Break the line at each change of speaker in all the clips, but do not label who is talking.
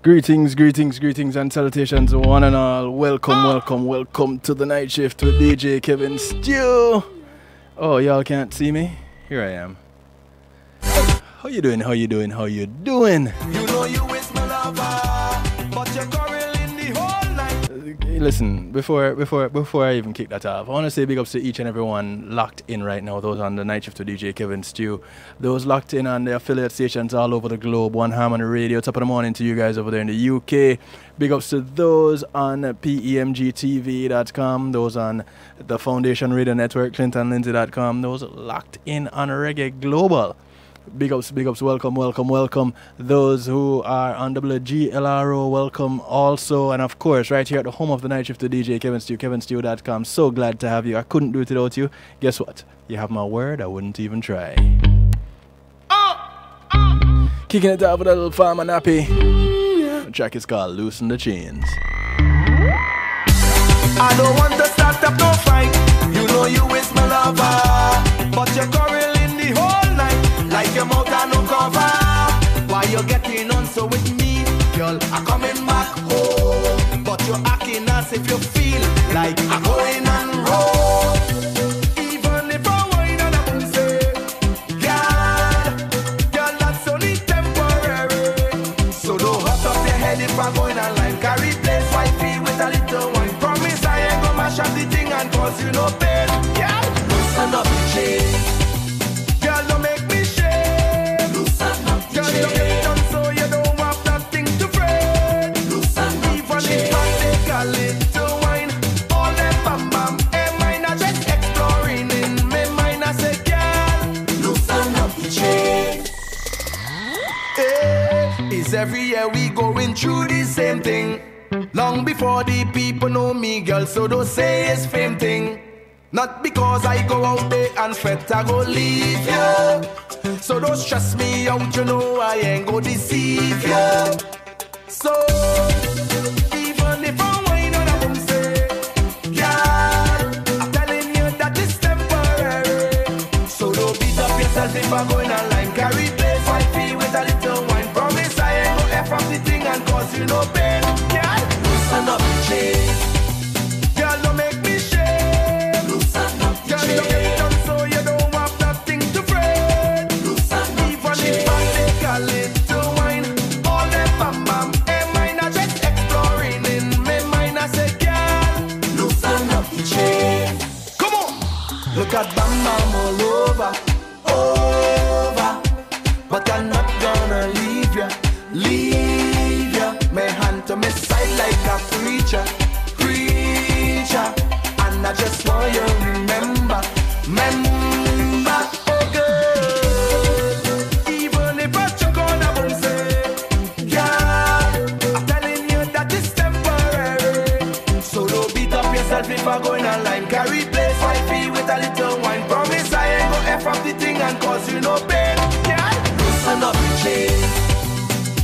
Greetings, greetings, greetings, and salutations, one and all. Welcome, welcome, welcome to the night shift with DJ Kevin Stew. Oh, y'all can't see me? Here I am. How you doing? How you doing? How you doing?
You know you is my lover, but you're quarrel in the whole night.
Listen, before I even kick that off, I want to say big ups to each and everyone locked in right now. Those on the night shift with DJ Kevin Stew, those locked in on the affiliate stations all over the globe. One Harmony Radio. Top of the morning to you guys over there in the UK. Big ups to those on PEMGTV.com, those on the Foundation Radio Network, ClintonLindsay.com, those locked in on Reggae Global. Big ups, welcome, welcome, welcome. Those who are on WGLRO, welcome also. And of course, right here at the home of the night shift to DJ Kevin Stew, KevinStew.com. So glad to have you. I couldn't do it without you. Guess what? You have my word, I wouldn't even try. Kicking it off with a little Farmer Nappy. The track is called Loosen the Chains.
I don't want to start up no fight. You know you is my lover, but you're quarrel in the whole night. Like your mouth and no cover. Why you getting on so with me? Girl, I'm coming back home, but you're acting as if you feel like I'm going on road. Even if I whine and I say, girl, that's only temporary. So don't hurt up your head if I'm going online. Carry place wifey with a little wine. Promise I ain't gonna mash up the thing and cause you no pain. Girl, loosen up the chain. Girl, don't make me shame. Loosen up the chain. Girl, you get done so you don't have nothing to fret. Loosen up the chain. Even if I take a little wine, all that bam bam, and mine are just exploring in my mind. I say, girl, loosen up the chain. Hey, it's every year we going through the same thing. Long before the people know me, girl, so don't say it's fame thing. Not because I go out there and fret, I go leave you. So don't stress me out, you know I ain't go deceive you. So, even if I whine and I won't say, girl, I'm telling you that it's temporary. So don't beat up yourself if I'm going online. Carry place wifey with a little wine. Promise I ain't go F up the thing and cause you no pain. Girl, loosen up the chain. Girl, don't make me shame. Loosen up the chain. Girl, you get done so you don't have nothing to fret. Loosen up even the if I take a little wine, all that bam bam, and mine are just exploring in my mind. I say, girl, loosen up the chain. Come on, look at bam bam all over, over. But I'm not gonna leave ya, leave ya. My hand to my side like a preacher, preacher. And I just want you to remember, remember, oh girl. Even if I choke on a bone, say, girl, I'm telling you that it's temporary. So don't beat up yourself if I'm going online. Carry place wifey with a little wine. Promise I ain't go F up the thing and cause you no pain. Girl, loosen up the chain.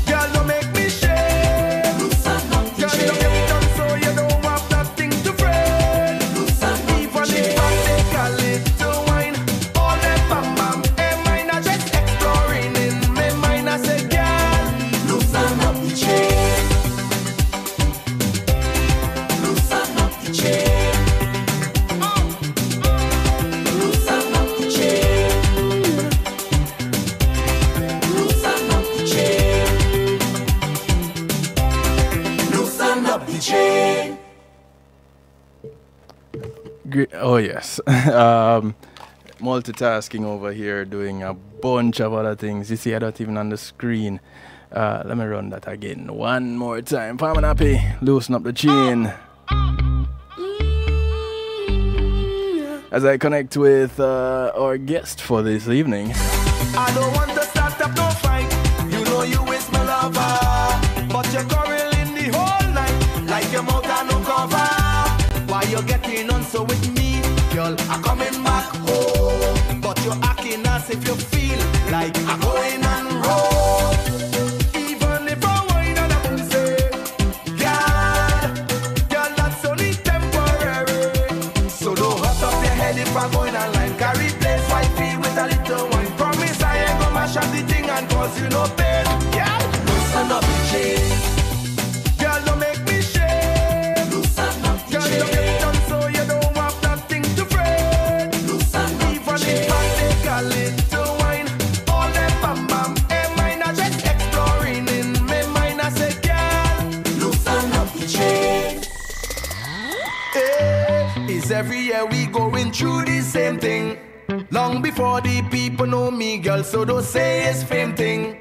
Girl, don't make me shame. Loosen up the chain. Girl, you get done so you don't have nothing to fret. Loosen even if I take a little wine, all that bam bam, and mine are just exploring in my mind. I say, girl, loosen up the chain. Loosen up the chain. Loosen up the chain. Loosen up the chain. Loosen up the chain.
Oh yes. Multitasking over here, doing a bunch of other things. You see, I don't even on the screen. Let me run that again one more time. Farmer Nappy, loosen up the chain. As I connect with our guest for this evening.
I don't want to start up no fight. You know you is my lover, but you're quarrel in the whole night. Like your mouth and no cover. Why you getting on so with me? Girl, I'm coming back home, but you're acting as if you feel like I'm going on road. Even if I whine and I won't say, girl, that's only temporary. So don't hurt up your head if I'm going online. Carry place wifey with a little wine. Promise I ain't gonna mash up the thing and cause you no pain. Girl, loosen up the chain. Cause every year we going through the same thing. Long before the people know me, girl, so don't say it's fame thing.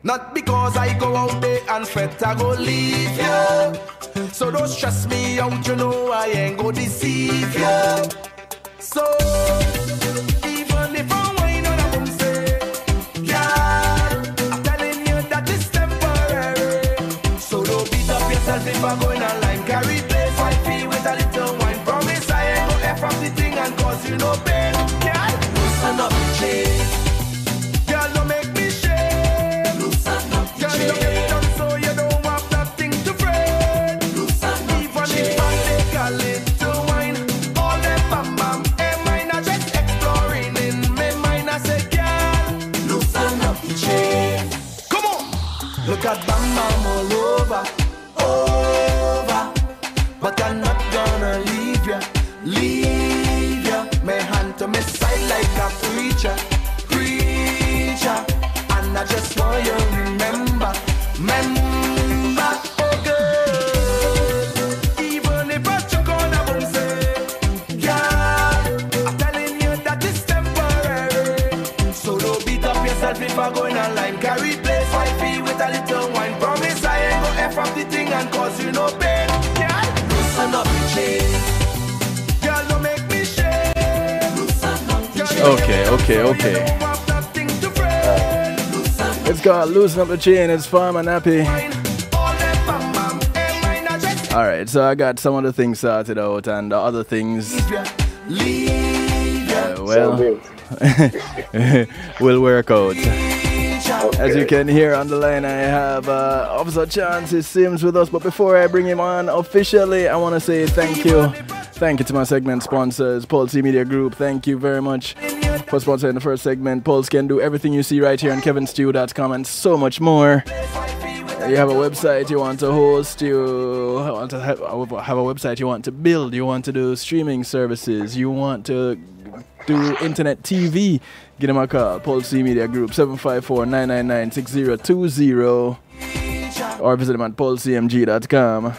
Not because I go out there and fret, I go leave you. So don't stress me out, you know I ain't go deceive you. So, even if I whine on a boom say, yeah, I'm telling you that it's temporary. So don't beat up yourself if I go in a line. Carry place, I feel with a little wine. Promise I ain't go F up the thing and cause you no pain. Yeah, loosen up the chain. Girl, don't make me shame. Loosen up the chain. Girl, don't get me done so you don't have nothing to fret. Loosen up the chain. Even if I take a little wine, all that bam bam. Look at bam bam all over, over. But I'm not gonna leave ya, leave ya. My hand to my side like a preacher, preacher. And I just want you to remember, remember, oh girl. Even if I choke on a bone say, yeah, I'm telling you that it's temporary. So don't beat up yourself if I go in a line. Carry place, I feel with a little wine. Promise I ain't go F up the thing and cause you no pain. Yeah, loosen up the chain. Girl, don't make me shame. Loosen up the chain.
Okay. It's called Loosen Up the Chain. It's Farm and Happy. Alright, so I got some of the things sorted out and the other things, will work out. As you can hear on the line, I have Officer Chauncey Sims with us. But before I bring him on officially, I want to say thank you. Thank you to my segment sponsors, Pulse Media Group. Thank you very much for sponsoring the first segment. Pulse can do everything you see right here on kevinstew.com and so much more. You have a website you want to host, you want to have a website you want to build, you want to do streaming services, you want to do internet TV, give them a call. Pulse Media Group 754-999-6020 or visit them at pulsemg.com.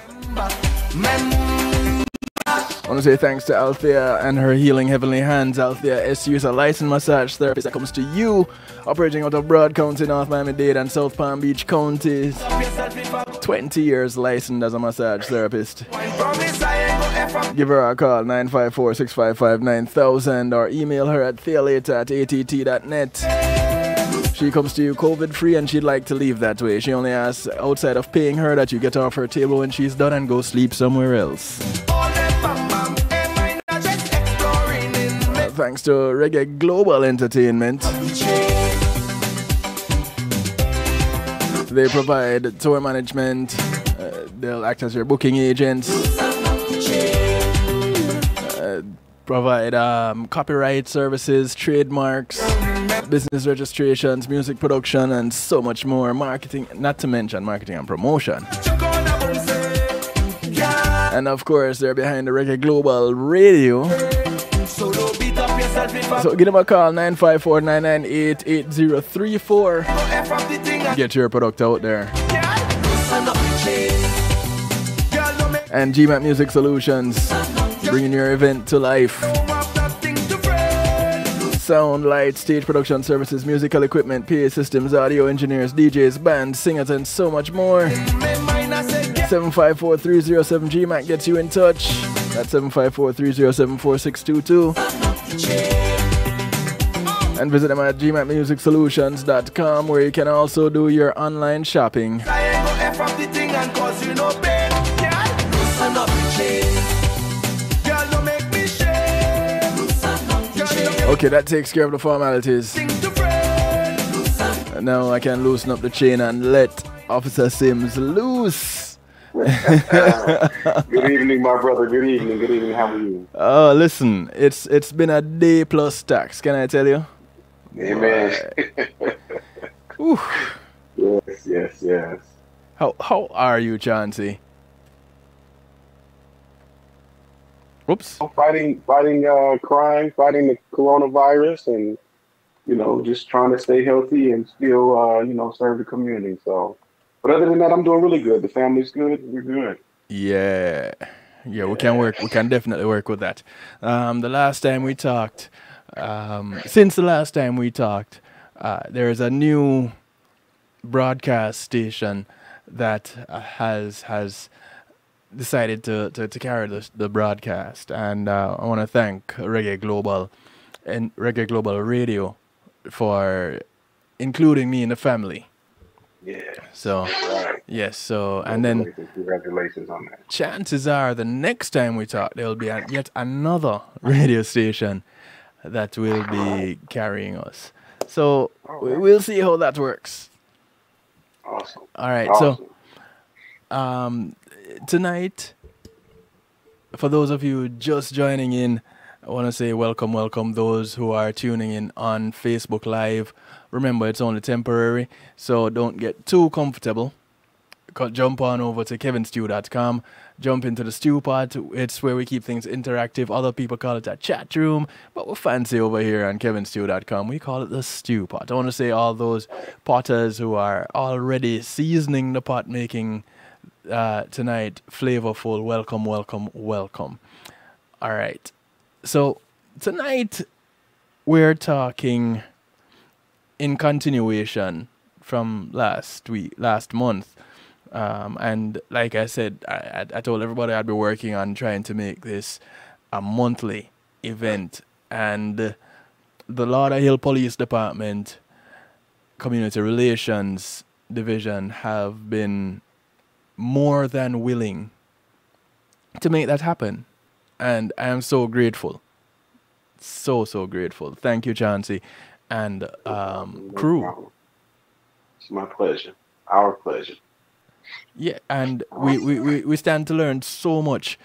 I want to say thanks to Althea and her Healing Heavenly Hands. Althea SU is a licensed massage therapist that comes to you, operating out of Broad County, North Miami-Dade and South Palm Beach counties. 20 years licensed as a massage therapist. Give her a call, 954-655-9000, or email her at thealater@att.net. She comes to you COVID-free and she'd like to leave that way. She only asks, outside of paying her, that you get off her table when she's done and go sleep somewhere else. Thanks to Reggae Global Entertainment. They provide tour management. They'll act as your booking agents. Provide copyright services, trademarks, business registrations, music production, and so much more. Marketing, not to mention marketing and promotion. And of course, they're behind the Reggae Global Radio. So give them a call, 954-998-8034. Get your product out there. And GMAT Music Solutions, bringing your event to life. Sound, light, stage production services, musical equipment, PA systems, audio engineers, DJs, bands, singers, and so much more. 754-307 GMAT gets you in touch. That's 754-307-4622. And visit them at gmatmusicsolutions.com, where you can also do your online shopping. Okay, that takes care of the formalities. Now I can loosen up the chain and let Officer Sims loose.
Good evening, my brother. Good evening. Good evening. How are you?
Oh, listen, it's been a day plus tax. Can I tell you?
Amen. Yes.
How are you, Chauncey? Whoops.
Fighting crime, fighting the coronavirus, and just trying to stay healthy and still serve the community. So, but other than that, I'm doing really good. The family's good. We're good.
Yeah. Yeah, we can work. We can definitely work with that. The last time we talked, since the last time we talked, there is a new broadcast station that has decided to carry the broadcast, and I want to thank Reggae Global and Reggae Global Radio for including me in the family.
Yeah.
So
Right.
yes, so and then
Congratulations on that.
chances are the next time we talk, there will be yet another radio station that will be carrying us. So we'll see how that works.
Awesome.
All right.
Awesome.
So tonight, for those of you just joining in, I want to say welcome, welcome those who are tuning in on Facebook Live. Remember, it's only temporary, so don't get too comfortable. Jump on over to kevinstew.com, jump into the stew pot. It's where we keep things interactive. Other people call it a chat room, but we're fancy over here on kevinstew.com. We call it the stew pot. I want to say all those potters who are already seasoning the pot, making tonight flavorful. Welcome, welcome, welcome. All right. So tonight we're talking in continuation from last month. And like I said, I told everybody I'd be working on trying to make this a monthly event. And the Lauderhill Police Department Community Relations Division have been more than willing to make that happen. And I am so grateful. So grateful. Thank you, Chauncey and crew.
It's my pleasure. Our pleasure.
Yeah, and we stand to learn so much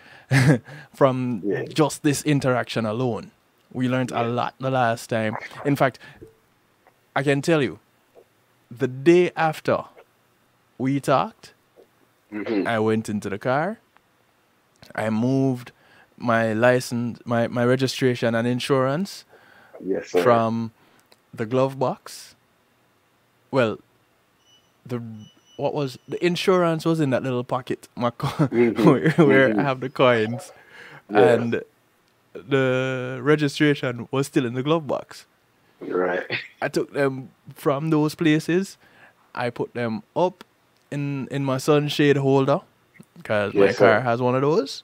from just this interaction alone. We learned a lot the last time. In fact, I can tell you, the day after we talked, I went into the car, I moved my license, my registration and insurance from the glove box. Well, the insurance was in that little pocket, where I have the coins, and the registration was still in the glove box.
Right.
I took them from those places. I put them up in my sunshade holder because my car has one of those.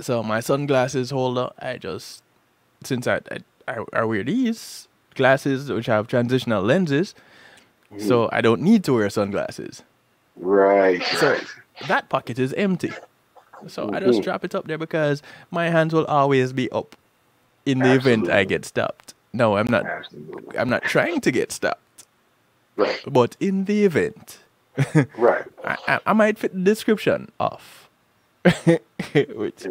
So my sunglasses holder, since I wear these glasses which have transitional lenses, so I don't need to wear sunglasses.
Right.
So that pocket is empty. So I just drop it up there because my hands will always be up in the event I get stopped. No, I'm not.
Absolutely.
I'm not trying to get stopped.
Right.
But in the event,
right,
I might fit the description off. which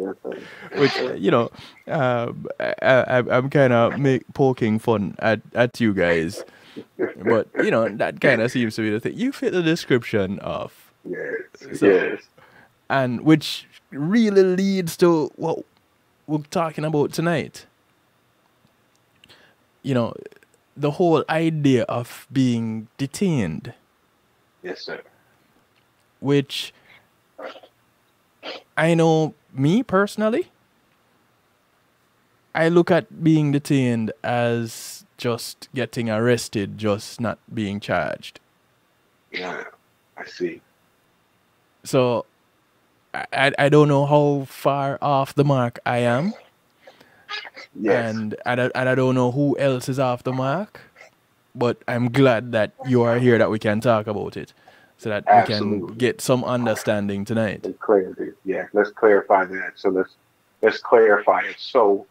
you know, I'm kind of poking fun at you guys, but you know that kind of seems to be the thing. You fit the description of
yes,
and which really leads to what we're talking about tonight. You know, the whole idea of being detained.
Yes, sir.
Which I know, me personally, I look at being detained as just getting arrested, just not being charged.
Yeah, I see.
So I don't know how far off the mark I am.
Yes.
And I don't know who else is off the mark. But I'm glad that you are here, that we can talk about it, so that we can get some understanding tonight.
And clarity. Yeah, let's clarify that. So let's clarify it. So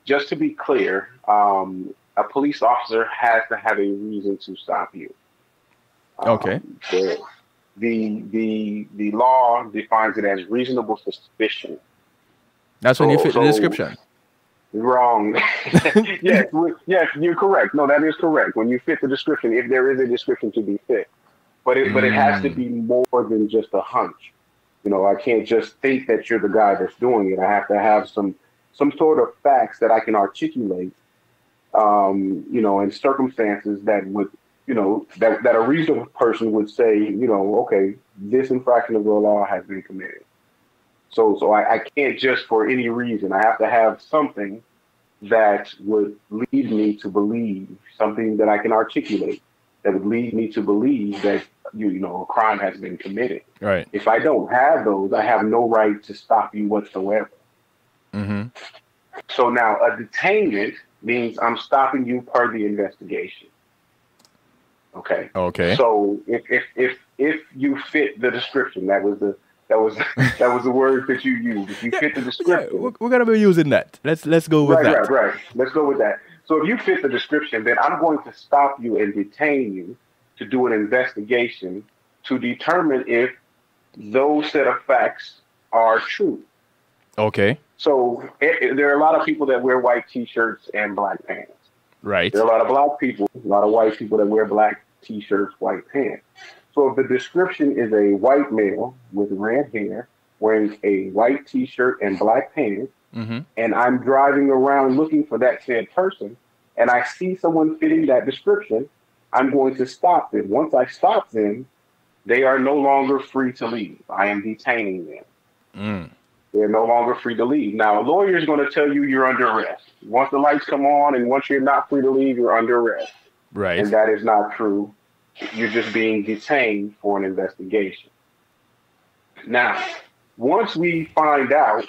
just to be clear, a police officer has to have a reason to stop you.
Okay.
The law defines it as reasonable suspicion.
That's when you fit the description.
Wrong. yes, you're correct. No, that is correct. When you fit the description, if there is a description to be fit, but it has to be more than just a hunch. You know, I can't just think that you're the guy that's doing it. I have to have some sort of facts that I can articulate. You know, and circumstances that would that a reasonable person would say, okay, this infraction of the law has been committed. So I can't just for any reason. I have to have something that would lead me to believe, something that I can articulate that would lead me to believe that a crime has been committed.
Right.
If I don't have those, I have no right to stop you whatsoever.
Mm-hmm.
So now a detainment means I'm stopping you per the investigation. Okay.
Okay.
So if you fit the description, that was the word that you used. If you fit the description,
we're gonna be using that. Let's go with that.
Right. Let's go with that. So if you fit the description, then I'm going to stop you and detain you to do an investigation to determine if those set of facts are true.
Okay.
So there are a lot of people that wear white T-shirts and black pants.
Right.
There are a lot of black people, a lot of white people that wear black T-shirts, white pants. So if the description is a white male with red hair wearing a white T-shirt and black pants,
mm-hmm.
and I'm driving around looking for that said person, and I see someone fitting that description, I'm going to stop them. Once I stop them, they are no longer free to leave. I am detaining them.
Mm.
They're no longer free to leave. Now, a lawyer is going to tell you you're under arrest. Once the lights come on and once you're not free to leave, you're under arrest.
Right.
And that is not true. You're just being detained for an investigation. Now, once we find out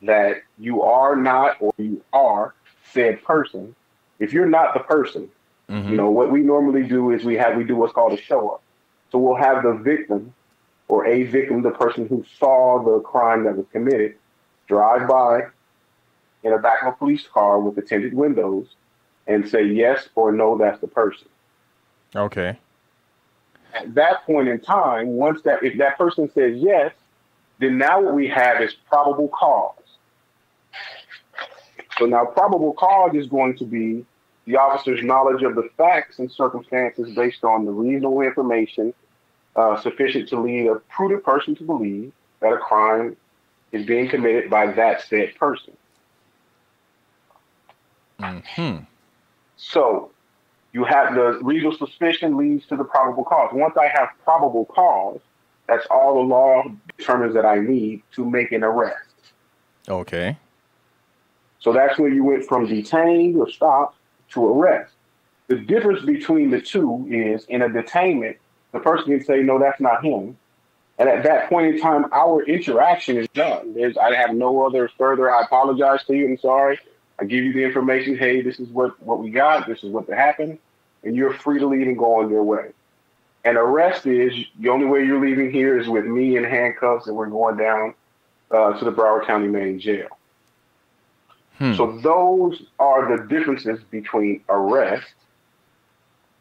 that you are not or you are said person, if you're not the person,
mm-hmm.
What we normally do is we do what's called a show up. So we'll have the victim or a victim, the person who saw the crime that was committed, drive by in the back of a police car with the tinted windows and say yes or no, that's the person.
Okay.
At that point in time, if that person says yes, then now what we have is probable cause. So now probable cause is going to be the officer's knowledge of the facts and circumstances based on the reasonable information sufficient to lead a prudent person to believe that a crime is being committed by that said person.
Mm-hmm.
So you have the reasonable suspicion leads to the probable cause. Once I have probable cause, that's all the law determines that I need to make an arrest.
Okay.
So that's when you went from detained or stopped to arrest. The difference between the two is in a detainment, the person can say, no, that's not him. And at that point in time, our interaction is done. I have no other further, I apologize to you, I'm sorry. I give you the information, hey, this is what we got, this is what happened, and you're free to leave and go on your way. And arrest is, the only way you're leaving here is with me in handcuffs and we're going down to the Broward County Main Jail. So those are the differences between arrest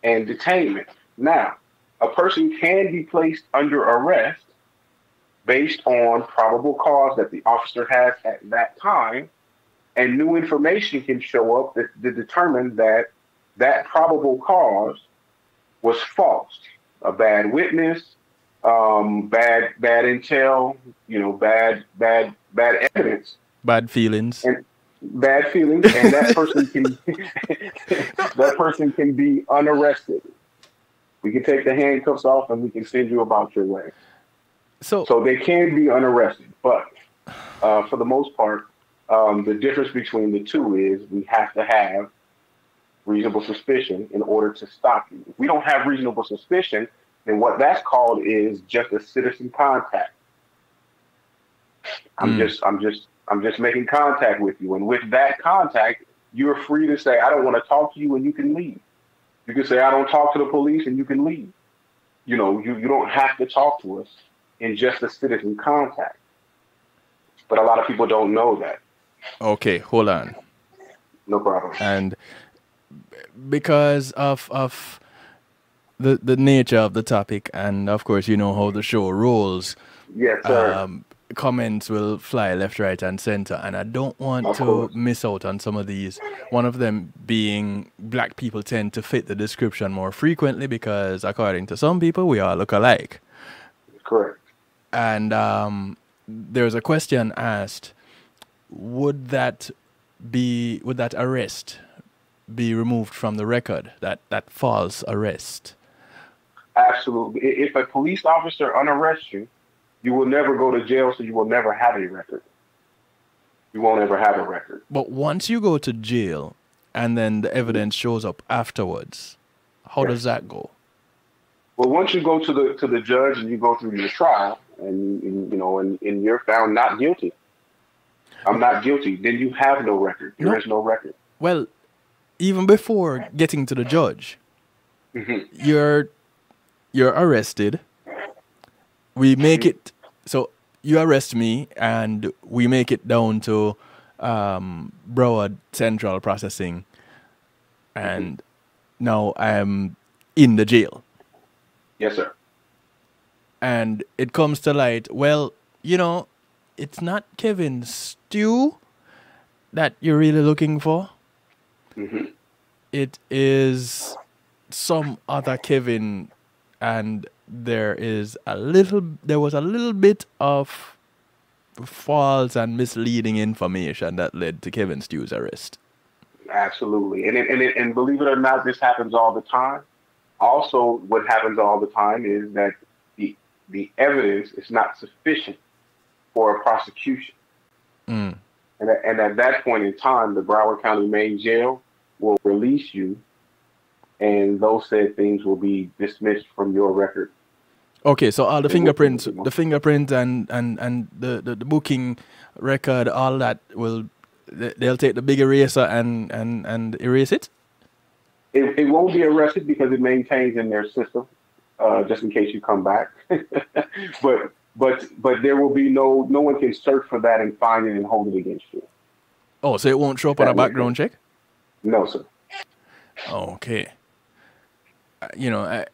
and detainment. Now, a person can be placed under arrest based on probable cause that the officer has at that time, and new information can show up that determine that probable cause was false. A bad witness, bad intel, bad evidence,
bad feelings.
And that person can be unarrested. We can take the handcuffs off and we can send you about your way. So they can be unarrested, but for the most part, the difference between the two is we have to have reasonable suspicion in order to stop you. If we don't have reasonable suspicion, then what that's called is just a citizen contact. I'm just making contact with you, and with that contact, you're free to say, I don't want to talk to you, and you can leave. You can say, I don't talk to the police, and you can leave. You don't have to talk to us in just a citizen contact. But a lot of people don't know that.
Okay, hold on.
No problem.
And because of the nature of the topic, and of course you know how the show rolls,
yes, sir.
Comments will fly left, right, and center, and I don't want to miss out on some of these. One of them being black people tend to fit the description more frequently because, according to some people, we all look alike.
Correct.
And there's a question asked: would that arrest be removed from the record, that false arrest.
Absolutely. If a police officer unarrests you, you will never go to jail, so you will never have a record. You won't ever have a record.
But once you go to jail and then the evidence shows up afterwards, how does that go?
Well, once you go to the judge and you go through your trial and you're found not guilty, I'm not guilty, then you have no record. There is no record.
Well, even before getting to the judge, you're arrested. We make it, so you arrest me and we make it down to Broward Central Processing, and now I'm in the jail.
Yes, sir.
And it comes to light, well, it's not Kevin Stew that you're really looking for. It is some other Kevin, and there was a little bit of false and misleading information that led to Kevin Stew's arrest.
Absolutely. And believe it or not, this happens all the time. Also, what happens all the time is that the evidence is not sufficient for a prosecution. And at that point in time, the Broward County Main Jail will release you, and those said things will be dismissed from your record.
Okay, so all the fingerprints, and the booking record, all that they'll take the big eraser and erase it?
It won't be arrested because it maintains in their system, just in case you come back. But there will be no one can search for that and find it and hold it against you.
Oh, so it won't show up on a background check?
No, sir.
Okay. I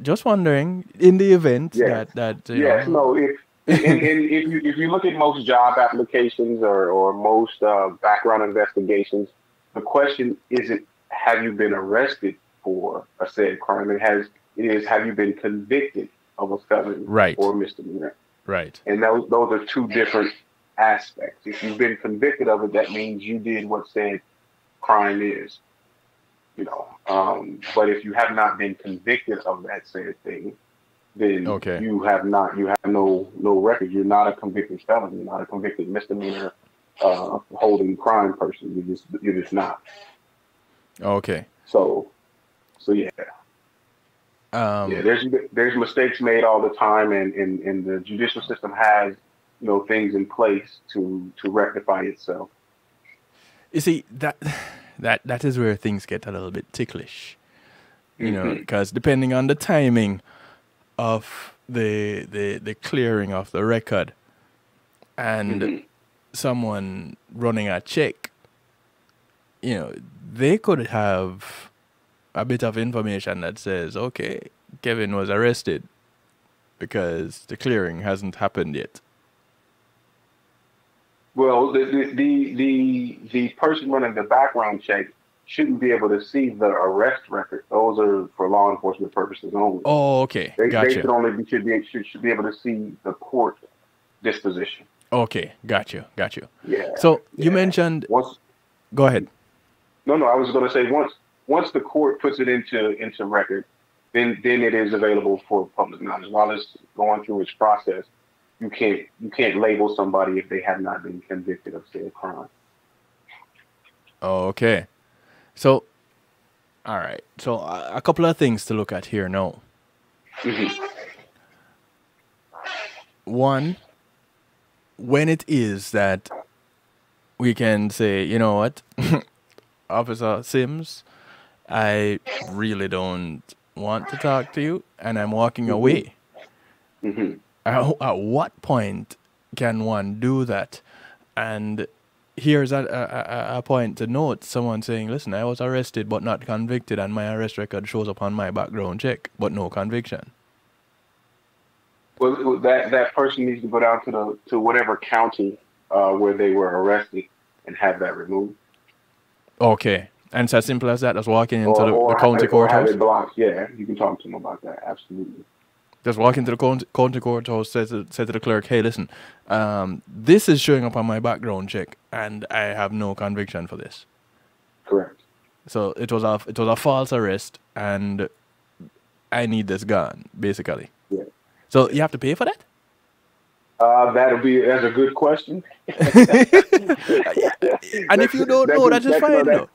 just wondering, in the event that
if you look at most job applications or most background investigations, the question isn't have you been arrested for a said crime. It is have you been convicted of a felony or misdemeanor. Right. And those are two different aspects. If you've been convicted of it, that means you did what said crime is. But if you have not been convicted of that said thing, then you have no record. You're not a convicted felon. You're not a convicted misdemeanor holding crime person. You're just not. Okay. So yeah. There's mistakes made all the time, and the judicial system has things in place to rectify itself.
You see that is where things get a little bit ticklish, because depending on the timing of the clearing of the record and someone running a check, they could have a bit of information that says, okay, Kevin was arrested because the clearing hasn't happened yet.
Well, the person running the background check shouldn't be able to see the arrest record. Those are for law enforcement purposes only.
Oh, okay. Gotcha.
They should be able to see the court disposition.
Okay, got you.
Yeah.
So you mentioned. Go ahead.
No, I was going to say once the court puts it into record, then it is available for public knowledge. While it's going through its process, you can't label somebody if they have not been convicted of said crime.
Okay. So, all right. So a couple of things to look at here now. One, when it is that we can say, you know what, Officer Sims, I really don't want to talk to you, and I'm walking away. At what point can one do that? And here's a point to note, someone saying, listen, I was arrested but not convicted, and my arrest record shows up on my background check, but no conviction.
Well, that person needs to go down to whatever county where they were arrested and have that removed. Okay.
And it's as simple as that, as walking into the county courthouse?
Have it blocked. Yeah, you can talk to them about that, absolutely.
Just walk into the county courthouse, say to the clerk, hey, listen, this is showing up on my background check, and I have no conviction for this.
Correct.
So it was a false arrest, and I need this gun, basically.
Yeah.
So you have to pay for that?
That's a good question.
And if you don't know, that's just fine, though.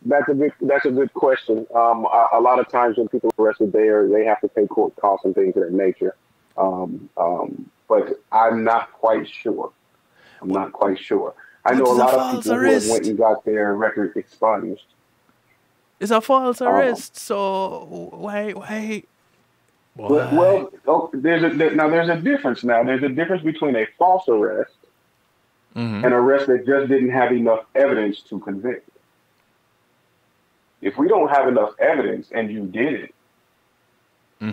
That's a good question. A lot of times when people are arrested, they have to pay court costs and things of that nature. But I'm not quite sure. I know a lot of people who have went and got their record expunged.
It's a false arrest, so why?
Well, there's a difference now. There's a difference between a false arrest and an arrest that just didn't have enough evidence to convict. If we don't have enough evidence and you did it,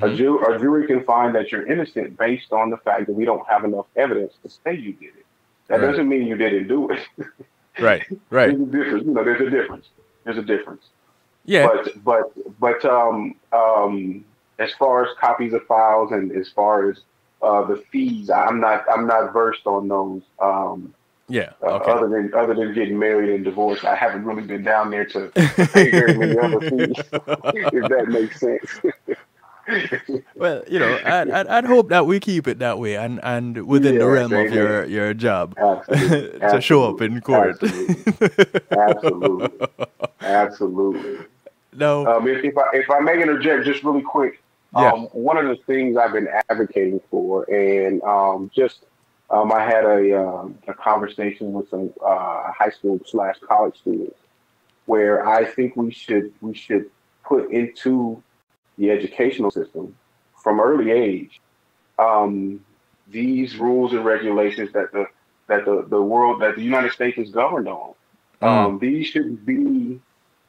a jury can find that you're innocent based on the fact that we don't have enough evidence to say you did it. That doesn't mean you didn't do it.
Right.
There's a difference. There's a difference.
Yeah.
But as far as copies of files and as far as the fees, I'm not versed on those.
Yeah. Okay.
Other than getting married and divorced, I haven't really been down there to pay very many other fees. If that makes sense.
Well, I'd hope that we keep it that way and within the realm of your job to show up in court.
Absolutely.
No.
If I may interject just really quick, one of the things I've been advocating for, and I had a conversation with some high school / college students where I think we should put into the educational system from early age these rules and regulations that the United States is governed on. These shouldn't be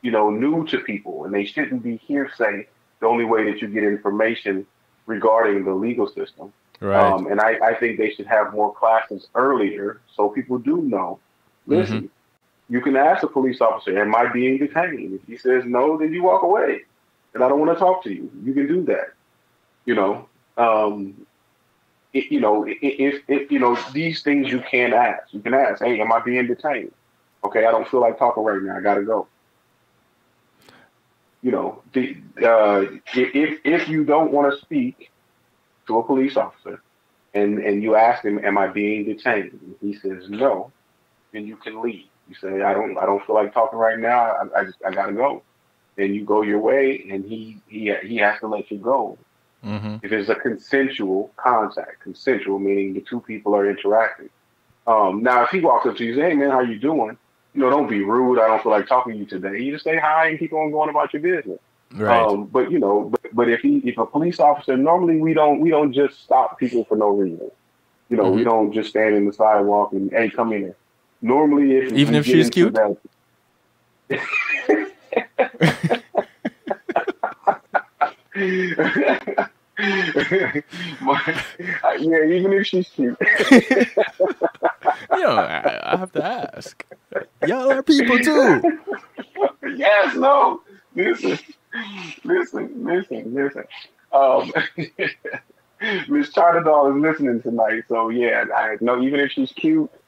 new to people, and they shouldn't be hearsay. The only way that you get information regarding the legal system.
Right.
And I think they should have more classes earlier so people do know. Listen, you can ask a police officer, am I being detained? If he says no, then you walk away. And I don't want to talk to you. You can do that. If these things you can ask. You can ask, hey, am I being detained? Okay, I don't feel like talking right now. I got to go. If you don't want to speak to a police officer and you ask him, am I being detained? And he says no, then you can leave. You say, I don't feel like talking right now. I gotta go. Then you go your way, and he has to let you go. If it's a consensual contact, consensual meaning the two people are interacting. Now, if he walks up to you and says, hey man, how you doing? Don't be rude. I don't feel like talking to you today. You just say hi and keep on going about your business.
Right.
But if a police officer, normally we don't just stop people for no reason. We don't just stand in the sidewalk and hey, come in here. Normally, if
she's cute.
Yeah, even if she's cute.
I have to ask. Y'all are people too.
Yes, no. Listen. Miss Charterdoll is listening tonight, so yeah, I know even if she's cute, it's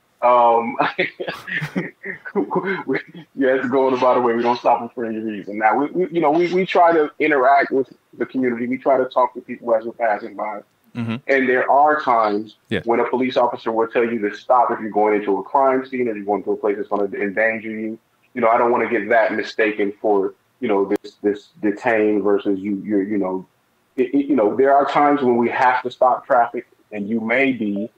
going about the way we don't stop them for any reason. Now we try to interact with the community. We try to talk to people as we're passing by. And there are times when a police officer will tell you to stop if you're going into a crime scene or you're going to a place that's going to endanger you. I don't want to get that mistaken for this detain versus you. There are times when we have to stop traffic, and you may be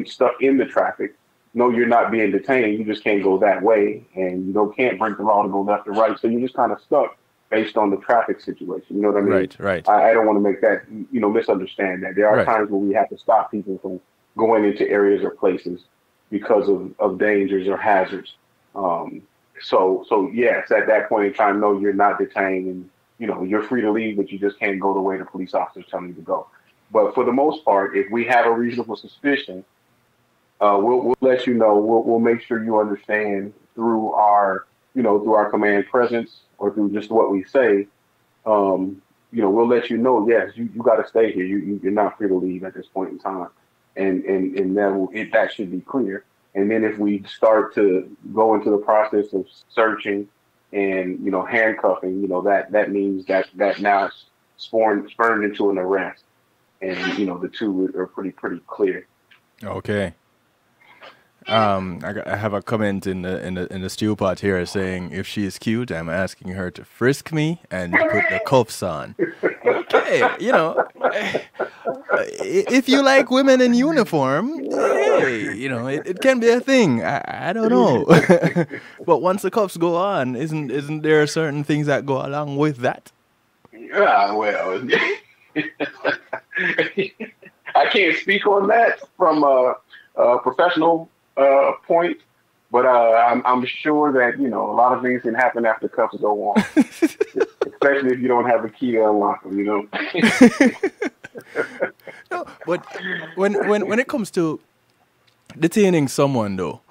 stuck in the traffic. No, you're not being detained. You just can't go that way, and you can't break the law to go left or right. So you're just kind of stuck based on the traffic situation. You know what I mean?
Right.
I don't want to make that, misunderstand that. There are times when we have to stop people from going into areas or places because of dangers or hazards. So yes, at that point in time, no, you're not detained, and you're free to leave, but you just can't go the way the police officer's telling you to go. But for the most part, if we have a reasonable suspicion, we'll let you know. We'll make sure you understand through our command presence or through just what we say. We'll let you know. Yes, you got to stay here. You're not free to leave at this point in time, and that should be clear. And then if we start to go into the process of searching and handcuffing, that means that now it's spurned into an arrest, and the two are pretty clear.
Okay. I have a comment in the stew pot here saying, if she is cute, I'm asking her to frisk me and put the cuffs on. Okay, if you like women in uniform, hey, it can be a thing. I don't know, but once the cuffs go on, isn't there certain things that go along with that?
Yeah, well, I can't speak on that from a professional point, but I'm sure that a lot of things can happen after cuffs go on, especially if you don't have a key to unlock them.
No, but when it comes to detaining someone, though,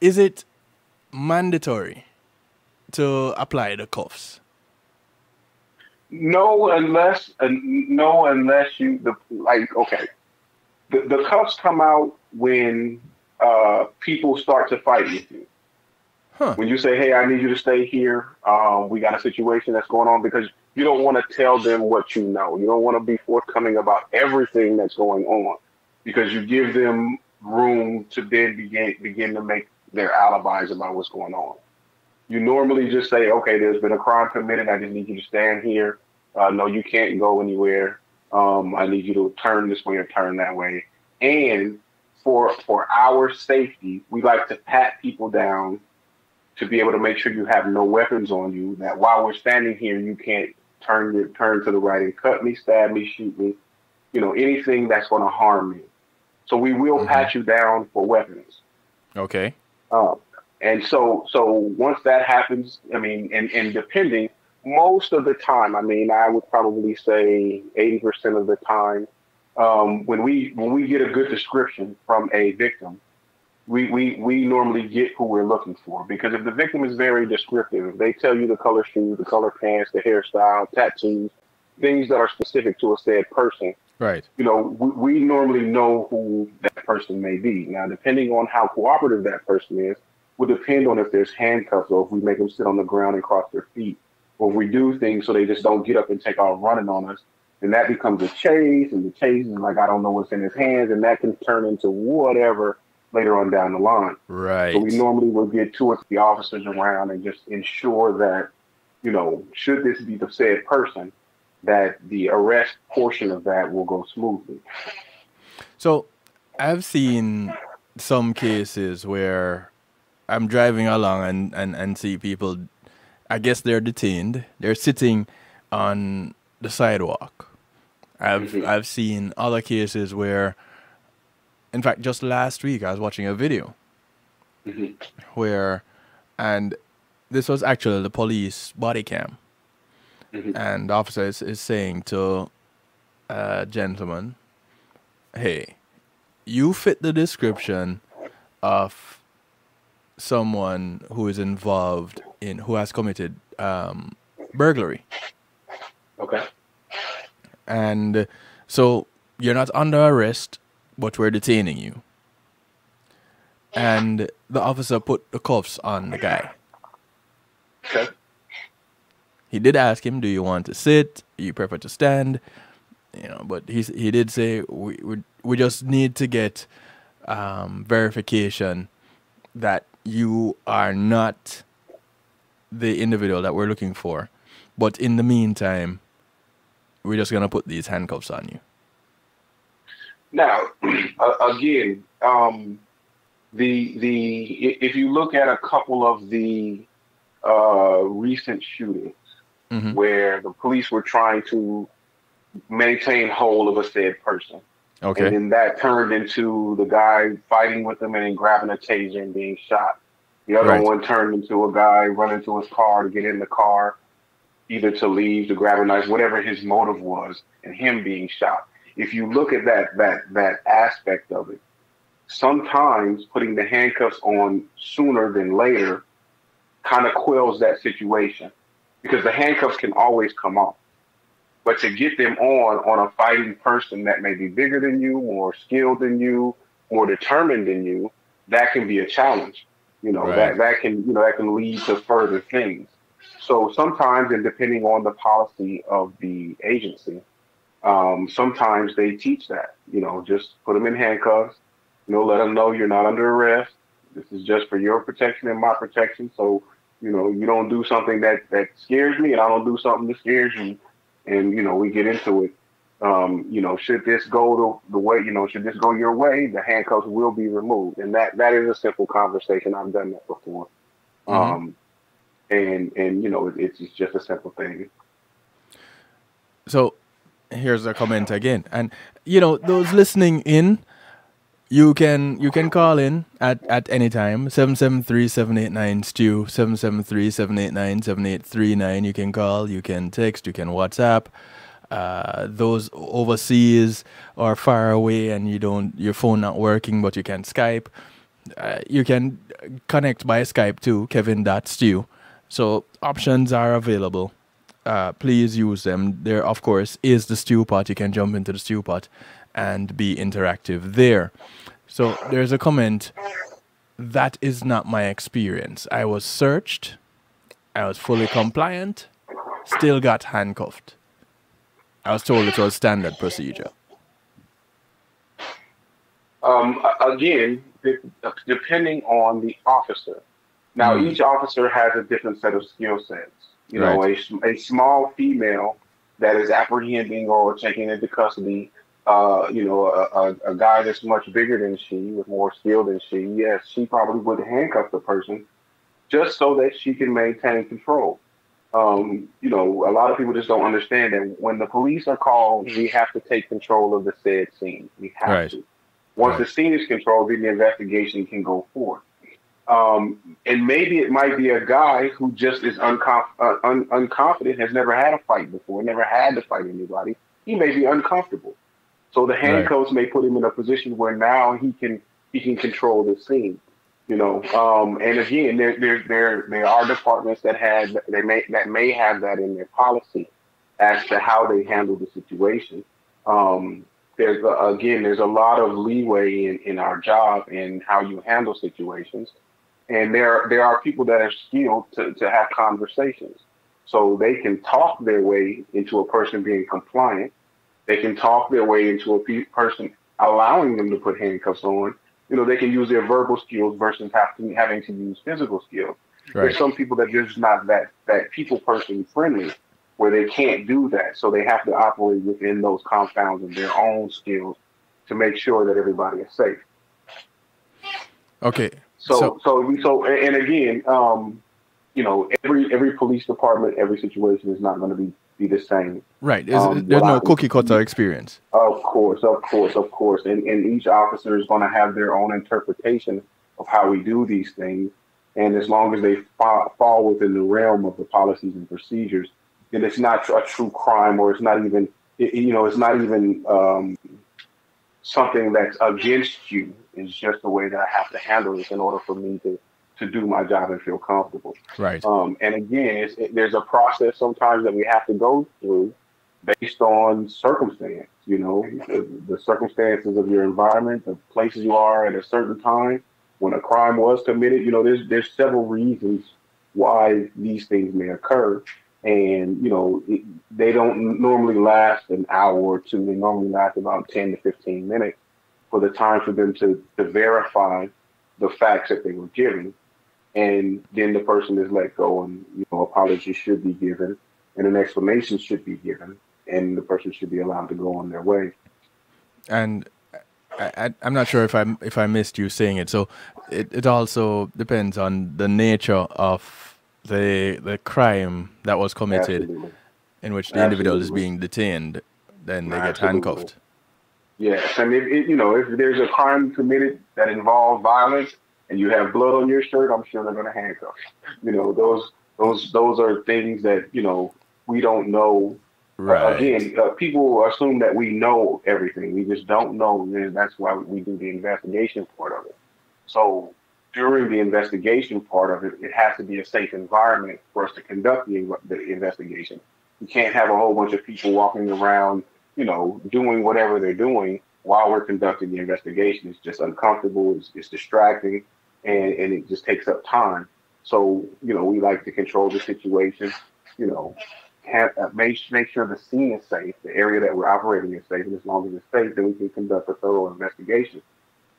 is it mandatory to apply the cuffs?
No, unless you okay. The cuffs come out when people start to fight with you.
Huh.
When you say, "Hey, I need you to stay here. We got a situation that's going on," because you don't want to tell them what you know. You don't want to be forthcoming about everything that's going on, because you give them room to then begin to make their alibis about what's going on. You normally just say, "Okay, there's been a crime committed. I just need you to stand here. No, you can't go anywhere. I need you to turn this way or turn that way." And for our safety, we like to pat people down to be able to make sure you have no weapons on you. That while we're standing here, you can't turn to the right and cut me, stab me, shoot me, anything that's going to harm me. So we will pat you down for weapons.
Okay.
And so once that happens, and depending, most of the time, I would probably say 80% of the time, when we get a good description from a victim, we normally get who we're looking for. Because if the victim is very descriptive, if they tell you the color shoes, the color pants, the hairstyle, tattoos, things that are specific to a said person,
right?
We normally know who that person may be. Now, depending on how cooperative that person is, will depend on if there's handcuffs or if we make them sit on the ground and cross their feet, or if we do things so they just don't get up and take off running on us. And that becomes a chase, and the chase is like, I don't know what's in his hands, and that can turn into whatever later on down the line.
Right.
So we normally will get 2 or 3 officers around and just ensure that, should this be the said person, that the arrest portion of that will go smoothly.
So I've seen some cases where I'm driving along and see people, I guess they're detained. They're sitting on the sidewalk. I've seen other cases where, in fact, just last week I was watching a video where, and this was actually the police body cam, and the officer is saying to a gentleman, "Hey, you fit the description of someone who is involved in, who has committed burglary.
Okay.
And so you're not under arrest, but we're detaining you." And the officer put the cuffs on the guy.
Okay.
He did ask him, "Do you want to sit? You prefer to stand?" But he did say, we just need to get verification that you are not the individual that we're looking for. But in the meantime, we're just going to put these handcuffs on you.
Now, again, if you look at a couple of the recent shootings where the police were trying to maintain hold of a said person,
okay,
and then that turned into the guy fighting with them and then grabbing a taser and being shot. The other one turned into a guy running to his car to get in the car, either to leave, to grab a knife, whatever his motive was, and him being shot. If you look at that aspect of it, sometimes putting the handcuffs on sooner than later kind of quells that situation, because the handcuffs can always come off. But to get them on a fighting person that may be bigger than you, more skilled than you, more determined than you, that can be a challenge.
Right.
That can lead to further things. So sometimes, and depending on the policy of the agency, sometimes they teach that. Just put them in handcuffs. Let them know you're not under arrest. This is just for your protection and my protection. So you don't do something that scares me, and I don't do something that scares you. And we get into it. Should this go the way, should this go your way, the handcuffs will be removed. And that is a simple conversation. I've done that before.
Mm-hmm.
It's just a simple thing.
So here's a comment again. And those listening in, you can call in at any time. 773-789-STEW, 773-789-7839. You can call, you can text, you can WhatsApp. Those overseas or far away and your phone not working, but you can Skype. You can connect by Skype too, Kevin.Stew. So options are available. Please use them. There, of course, is the stew pot. You can jump into the stew pot and be interactive there. So there's a comment. That is not my experience. I was searched. I was fully compliant. Still got handcuffed. I was told it was standard procedure.
Again, depending on the officer. Now, each officer has a different set of skill sets. A small female that is apprehending or taking into custody, a guy that's much bigger than she, with more skill than she, yes, she probably would handcuff the person just so that she can maintain control. A lot of people just don't understand that when the police are called, we have to take control of the said scene. We have to. Once the scene is controlled, then the investigation can go forth. And maybe it might be a guy who just is unconfident, has never had a fight before, never had to fight anybody. He may be uncomfortable. So the handcuffs may put him in a position where now he can control the scene. And again, there are departments that may have that in their policy as to how they handle the situation. There's a lot of leeway in our job in how you handle situations, and there are people that are skilled to have conversations, so they can talk their way into a person being compliant. They can talk their way into a person allowing them to put handcuffs on. They can use their verbal skills versus having to use physical skills. Right. There's some people that are just not that people person friendly, where they can't do that. So they have to operate within those confounds of their own skills to make sure that everybody is safe.
Okay.
So and again, every police department, every situation is not going to be the same.
Right. There's no cookie cutter experience.
Of course. And each officer is going to have their own interpretation of how we do these things. And as long as they fall within the realm of the policies and procedures, then it's not a true crime, or it's not even, something that's against you. It's just the way that I have to handle this in order for me to do my job and feel comfortable.
Right.
And again, there's a process sometimes that we have to go through based on circumstance, the circumstances of your environment, the places you are at a certain time when a crime was committed. There's several reasons why these things may occur. And, they don't normally last an hour or two. They normally last about 10 to 15 minutes for the time for them to verify the facts that they were given. And then the person is let go, and apologies should be given, and an explanation should be given, and the person should be allowed to go on their way.
And I'm not sure if I missed you saying it. So it also depends on the nature of the crime that was committed.
Absolutely.
In which the individual is being detained. Then they get handcuffed.
Yes, and if there's a crime committed that involves violence, and you have blood on your shirt, I'm sure they're going to handcuff you. Those are things that, we don't know.
Right.
Again, people assume that we know everything. We just don't know. And that's why we do the investigation part of it. So during the investigation part of it, it has to be a safe environment for us to conduct the investigation. You can't have a whole bunch of people walking around, doing whatever they're doing while we're conducting the investigation. It's just uncomfortable. It's distracting. and it just takes up time. So, we like to control the situation, you know, make sure the scene is safe, the area that we're operating is safe, and as long as it's safe, then we can conduct a thorough investigation.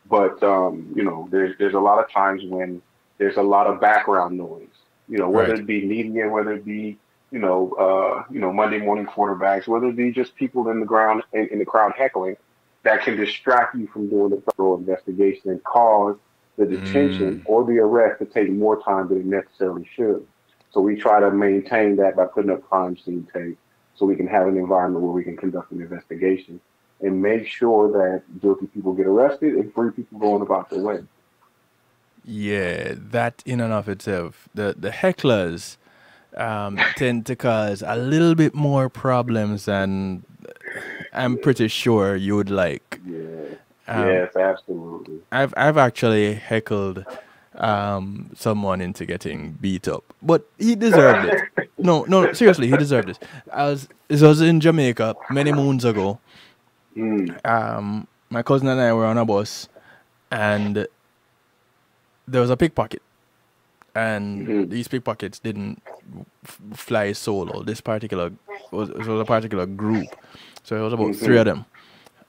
But there's a lot of times when there's a lot of background noise. Whether
Right.
it be media, whether it be Monday morning quarterbacks, whether it be just people in the crowd heckling, that can distract you from doing the thorough investigation and cause the detention
Mm.
or the arrest to take more time than it necessarily should. So we try to maintain that by putting up crime scene tape, so we can have an environment where we can conduct an investigation and make sure that guilty people get arrested and free people going about their way.
Yeah, that in and of itself, the hecklers tend to cause a little bit more problems than I'm pretty sure you would like.
Yeah.
Um,
Yes, absolutely.
I've actually heckled someone into getting beat up, but he deserved it. No, no, seriously, he deserved it. This was in Jamaica many moons ago.
Mm,
My cousin and I were on a bus, and there was a pickpocket, and
hmm
these pickpockets didn't fly solo. This particular was a particular group, so it was about three
hmm
of them,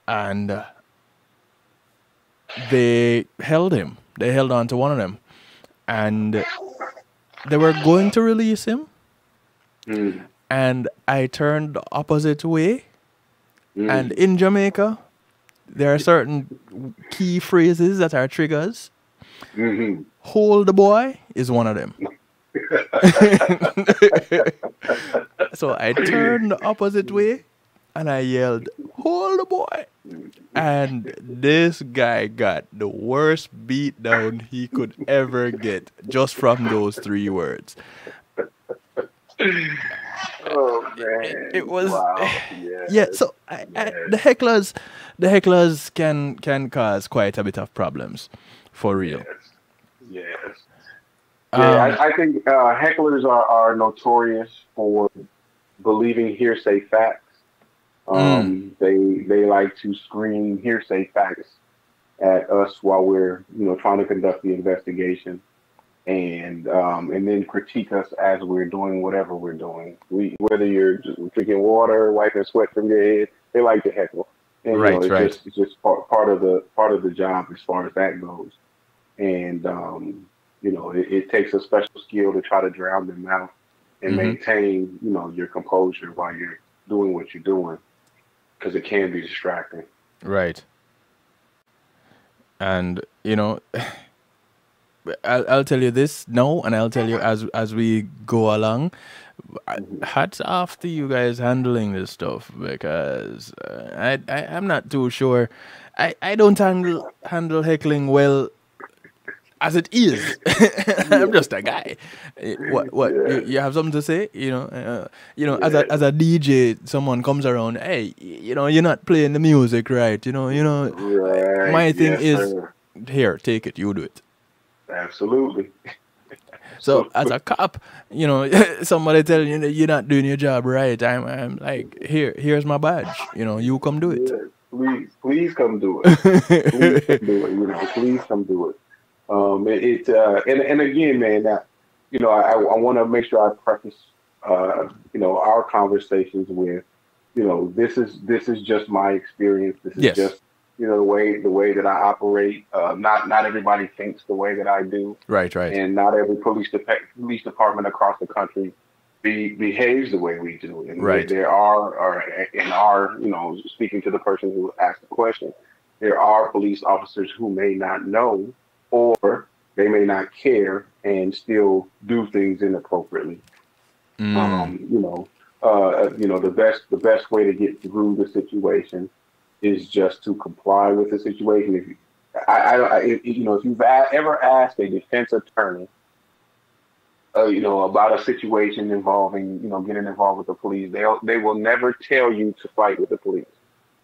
and they held him. They held on to one of them, and they were going to release him,
mm,
and I turned the opposite way. And
mm.
in Jamaica, there are certain key phrases that are triggers.
Hmm.
Hold the boy is one of them. So I turned the opposite way and I yelled, hold the boy. And this guy got the worst beat down he could ever get just from those three words.
Oh
It
man!
was,
Wow.
yeah.
Yes.
So
Yes.
the hecklers can cause quite a bit of problems, for real.
Yes. Yes. Yeah.
Um,
I think hecklers are notorious for believing hearsay facts.
mm,
They like to scream hearsay facts at us while we're trying to conduct the investigation, and then critique us as we're doing whatever we're doing. Whether you're just drinking water, wiping sweat from your head, they like to heckle, and
right, right.
it's just part of the job as far as that goes. And it takes a special skill to try to drown them out and
Hmm.
maintain your composure while you're doing what you're doing, because it can be distracting.
Right. And I'll tell you this now, and I'll tell you as we go along.
Hmm.
Hats off to you guys handling this stuff, because I'm not too sure. I don't handle heckling well as it is. I'm
Yeah,
just a guy. What
yeah,
you have something to say? As
yeah.
a DJ, someone comes around. Hey, you're not playing the music right.
Right.
My thing
Yes,
is,
sir.
here, take it. You do it.
Absolutely.
So as
Absolutely.
a cop, somebody telling you that you're not doing your job right, I'm like, here's my badge. You come do it.
Yeah. Please come do it. Please come do it. Please come do it. And again, man, that I want to make sure I preface our conversations with this is just my experience. This is
Yes.
just the way that I operate. Not everybody thinks the way that I do,
Right. Right.
and not every police department across the country behaves the way we do. And
Right.
there are speaking to the person who asked the question, there are police officers who may not know, or they may not care and still do things inappropriately.
Mm.
The best way to get through the situation is just to comply with the situation. If you, if you've ever asked a defense attorney, about a situation involving, getting involved with the police, they will never tell you to fight with the police.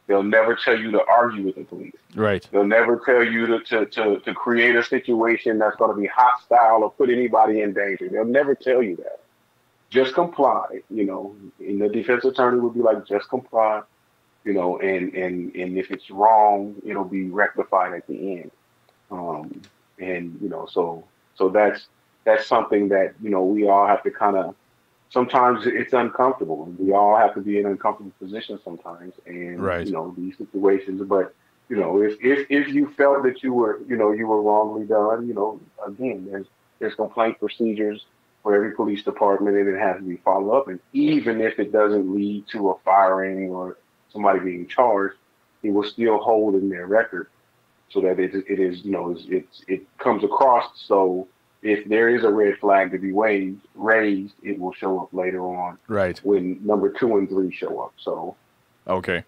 They'll never tell you to argue with the police.
Right.
They'll never tell you to create a situation that's going to be hostile or put anybody in danger. They'll never tell you that. Just comply, and the defense attorney would be like, just comply, and if it's wrong, it'll be rectified at the end. Um, And so that's something that we all have to kind of. Sometimes it's uncomfortable. We all have to be in uncomfortable positions sometimes, and
Right.
these situations. But if you felt that you were wrongly done, again, there's complaint procedures for every police department, and it has to be followed up. And even if it doesn't lead to a firing or somebody being charged, it will still hold in their record so that it is it comes across. So if there is a red flag to be raised, it will show up later on
Right.
when number 2 and 3 show up. So
Okay.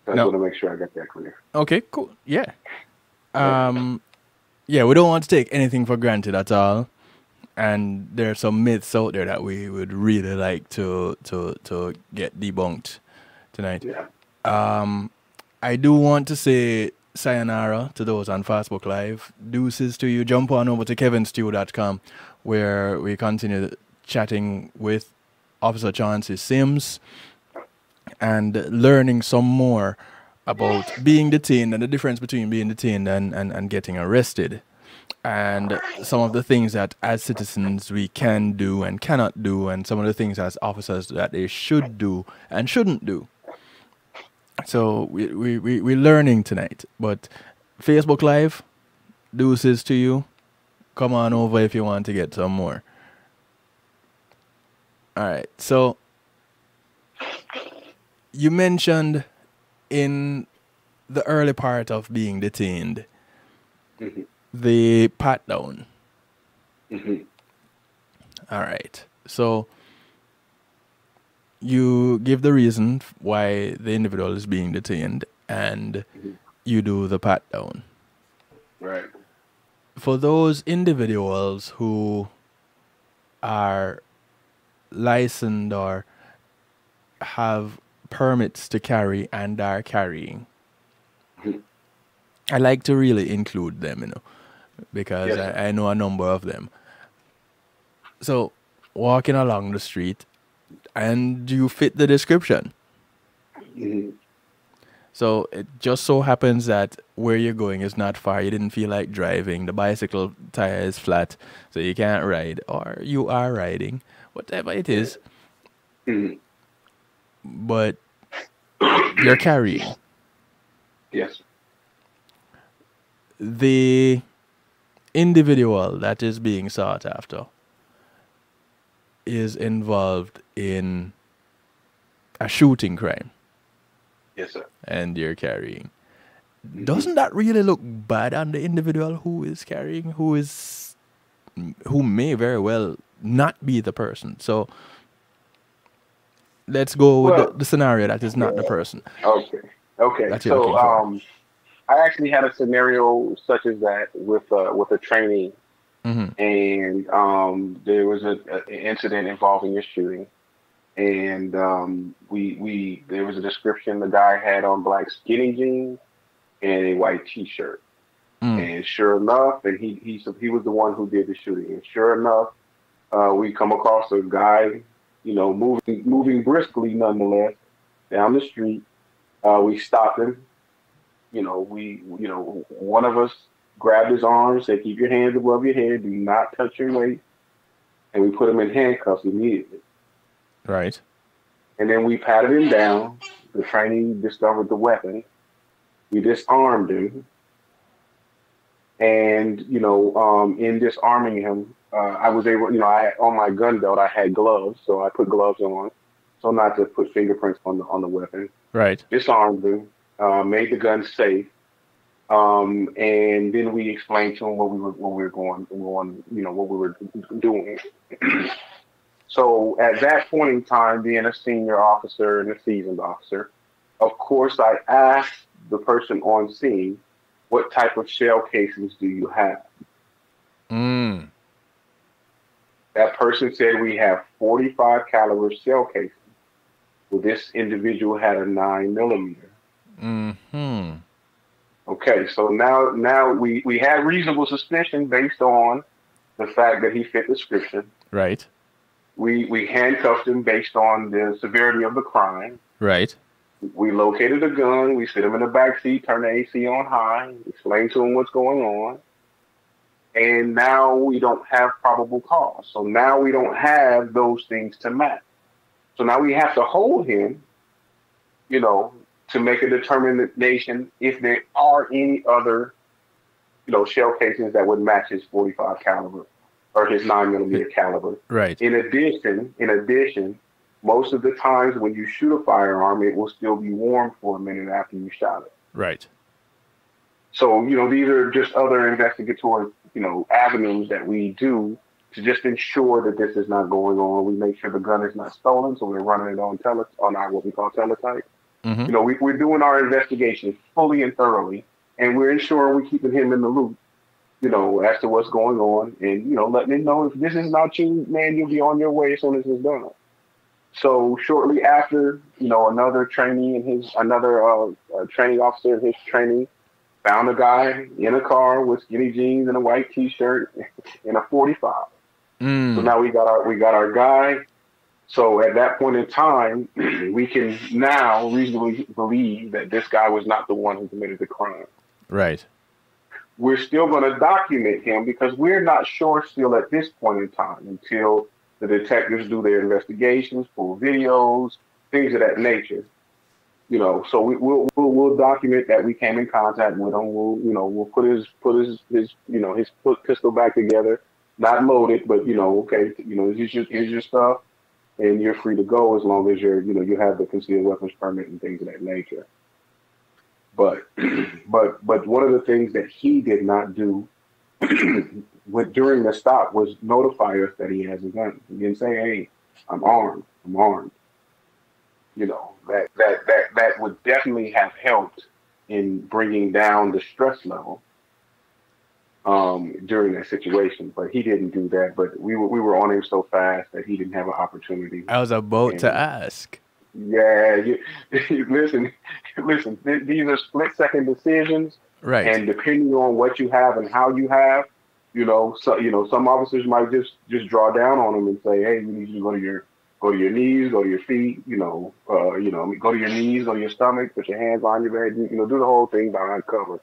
I just
No.
want to make sure I got that clear.
Okay. Cool. Yeah. Yeah. We don't want to take anything for granted at all. And there are some myths out there that we would really like to get debunked tonight.
Yeah.
I do want to say sayonara to those on Facebook Live. Deuces to you. Jump on over to kevinstew.com where we continue chatting with Officer Chauncey Sims and learning some more about being detained and the difference between being detained and getting arrested. And some of the things that as citizens we can do and cannot do, and some of the things as officers that they should do and shouldn't do. So we're learning tonight. But Facebook Live, deuces to you. Come on over if you want to get some more. All right. So you mentioned in the early part of being detained, the pat down. All right. So you give the reason why the individual is being detained and you do the pat down.
Right.
For those individuals who are licensed or have permits to carry and are carrying, I like to really include them, because
Yes.
I know a number of them. So, walking along the street, and you fit the description. So, it just so happens that where you're going is not far. You didn't feel like driving. The bicycle tire is flat, so you can't ride. Or you are riding, whatever it is. But you're carrying.
Yes.
The individual that is being sought after is involved in a shooting crime.
Yes, sir.
And you're carrying. Doesn't that really look bad on the individual who is carrying, who may very well not be the person? So let's go with the scenario that is not the person.
Okay.
That you're looking for.
I actually had a scenario such as that with a trainee, and there was an incident involving a shooting, and there was a description. The guy had on black skinny jeans and a white T-shirt, and sure enough, and he was the one who did the shooting, and sure enough, we come across a guy, moving briskly nonetheless down the street. We stopped him. One of us grabbed his arms, said, "Keep your hands above your head. Do not touch your waist." And we put him in handcuffs immediately.
Right.
And then we patted him down. The trainee discovered the weapon. We disarmed him. And, in disarming him, I was able, on my gun belt, I had gloves. So I put gloves on, so not to put fingerprints on the weapon.
Right.
Disarmed him. Made the gun safe, and then we explained to him what we were doing. So at that point in time, being a senior officer and a seasoned officer, of course, I asked the person on scene, "What type of shell casings do you have?" That person said, "We have 45 caliber shell casings." Well, this individual had a 9mm. Okay, so now we had reasonable suspicion based on the fact that he fit the description.
Right.
We handcuffed him based on the severity of the crime.
Right.
We located a gun. We sit him in the back seat, turn the AC on high, explain to him what's going on. And now we don't have probable cause. So now we don't have those things to match. So now we have to hold him, you know, to make a determination if there are any other, you know, shell casings that would match his 45 caliber or his 9mm caliber.
Right.
In addition, most of the times when you shoot a firearm, it will still be warm for a minute after you shot it.
Right.
So, you know, these are just other investigatory, you know, avenues that we do to just ensure that this is not going on. We make sure the gun is not stolen, so we're running it on our what we call teletype.
Mm-hmm.
You know, we're doing our investigation fully and thoroughly, and we're ensuring we're keeping him in the loop, you know, as to what's going on, and, you know, letting him know if this is not you, man, you'll be on your way as soon as it's done. So shortly after, you know, another training officer in his training found a guy in a car with skinny jeans and a white T-shirt and a 45. So now we got our guy. So at that point in time, we can now reasonably believe that this guy was not the one who committed the crime.
Right.
We're still going to document him because we're not sure still at this point in time until the detectives do their investigations, pull videos, things of that nature. You know, so we'll document that we came in contact with him. We'll put his pistol back together, not loaded, but, you know, okay, you know, here's your stuff, and you're free to go as long as you have the concealed weapons permit and things of that nature. But one of the things that he did not do during the stop was notify us that he has a gun. He didn't say, "Hey, I'm armed. I'm armed." You know, that would definitely have helped in bringing down the stress level during that situation. But he didn't do that. But we were on him so fast that he didn't have an opportunity.
I was about to ask.
Yeah, listen. These are split-second decisions,
right? And
depending on what you have and how you have, you know, some officers might just draw down on them and say, "Hey, you need to go to your knees, go to your feet, go to your knees, go to your stomach, put your hands on your bed, do the whole thing behind cover."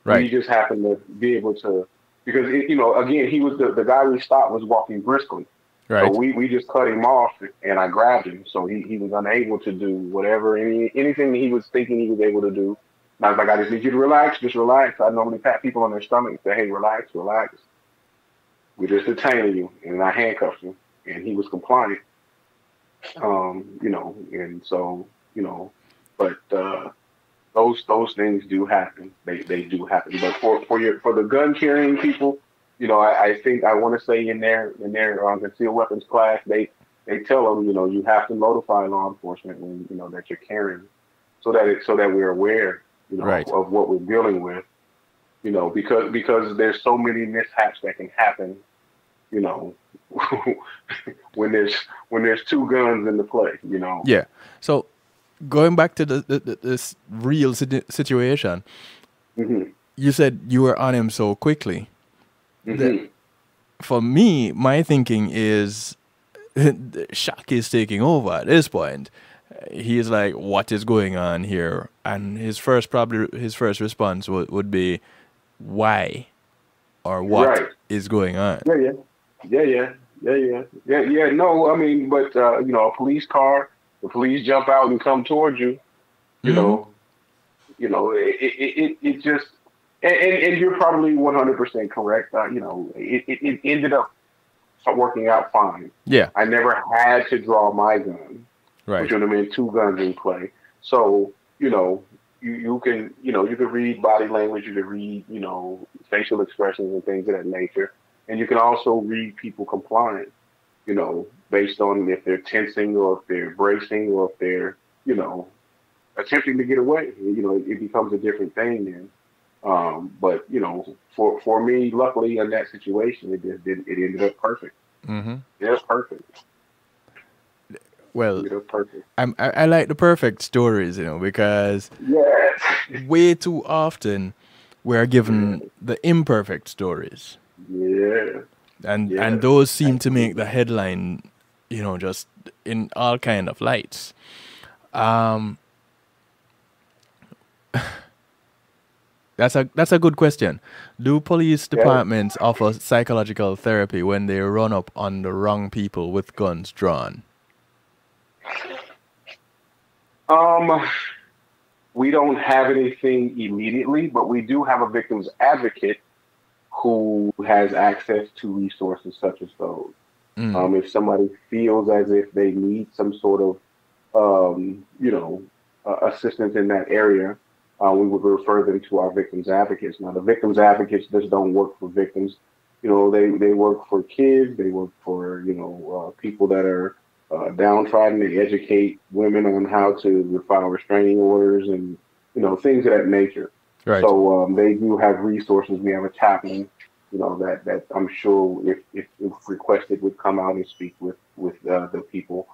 Right. We just happen to be able to, because again, he was the guy we stopped was walking briskly. Right. So we just cut him off, and I grabbed him, so he was unable to do whatever anything that he was thinking he was able to do. And I was like, "I just need you to relax, just relax." I normally pat people on their stomach and say, "Hey, relax, relax. We're just detaining you," and I handcuffed him, and he was compliant. And so, but those things do happen. They do happen. But for the gun carrying people, I think I want to say in their concealed weapons class, they tell them, you have to notify law enforcement when that you're carrying, so that we're aware, right, of what we're dealing with, because there's so many mishaps that can happen, when there's two guns in the play,
Yeah. So going back to this real situation,
mm-hmm.
You said you were on him so quickly.
Mm-hmm.
For me, my thinking is shock is taking over at this point. He's like, "What is going on here?" And his first response would be, "Why?" or "What is going on?"
Yeah. No, I mean, but a police car, the police jump out and come towards you. It just, and you're probably 100% correct. It ended up working out fine.
Yeah,
I never had to draw my gun.
Right.
Which would have been two guns in play. So you can read body language, you can read facial expressions and things of that nature. And you can also read people compliant, based on if they're tensing or if they're bracing or if they're, attempting to get away. It becomes a different thing then. But for me, luckily in that situation, it ended up perfect.
Mm-hmm.
It was perfect.
Well,
perfect.
I like the perfect stories, because way too often we're given the imperfect stories.
Yeah.
And those seem to make the headline, just in all kind of lights. That's a good question. Do police
Yeah.
departments offer psychological therapy when they run up on the wrong people with guns drawn?
Um, we don't have anything immediately, but we do have a victim's advocate who has access to resources such as those.
Mm.
If somebody feels as if they need some sort of, assistance in that area, we would refer them to our victims advocates. Now, the victims advocates just don't work for victims. They work for kids. They work for, people that are downtrodden. They educate women on how to file restraining orders and, things of that nature.
Right.
So they do have resources. We have a chaplain, that I'm sure if requested would come out and speak with the people.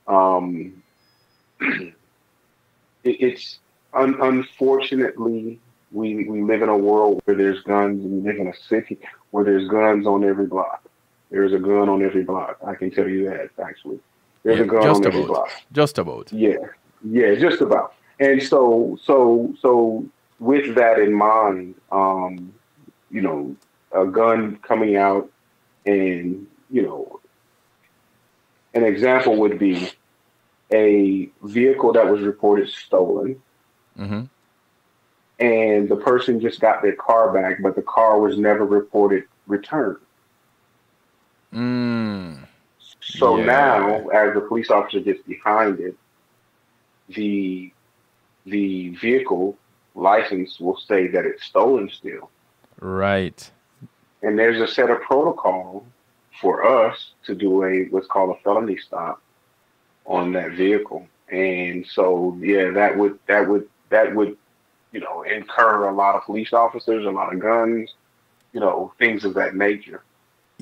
Um, it's unfortunately we live in a world where there's guns, and we live in a city where there's guns on every block. There's a gun on every block. I can tell you that actually. There's
Yeah,
a gun
just
on every
about.
block.
Just about.
Yeah, yeah, just about. And so with that in mind, a gun coming out, and an example would be a vehicle that was reported stolen,
Mm-hmm.
and the person just got their car back, but the car was never reported returned.
Mm.
So
Yeah.
now, as the police officer gets behind it, the the vehicle license will say that it's stolen still.
Right.
And there's a set of protocol for us to do what's called a felony stop on that vehicle. And so yeah, that would incur a lot of police officers, a lot of guns, things of that nature.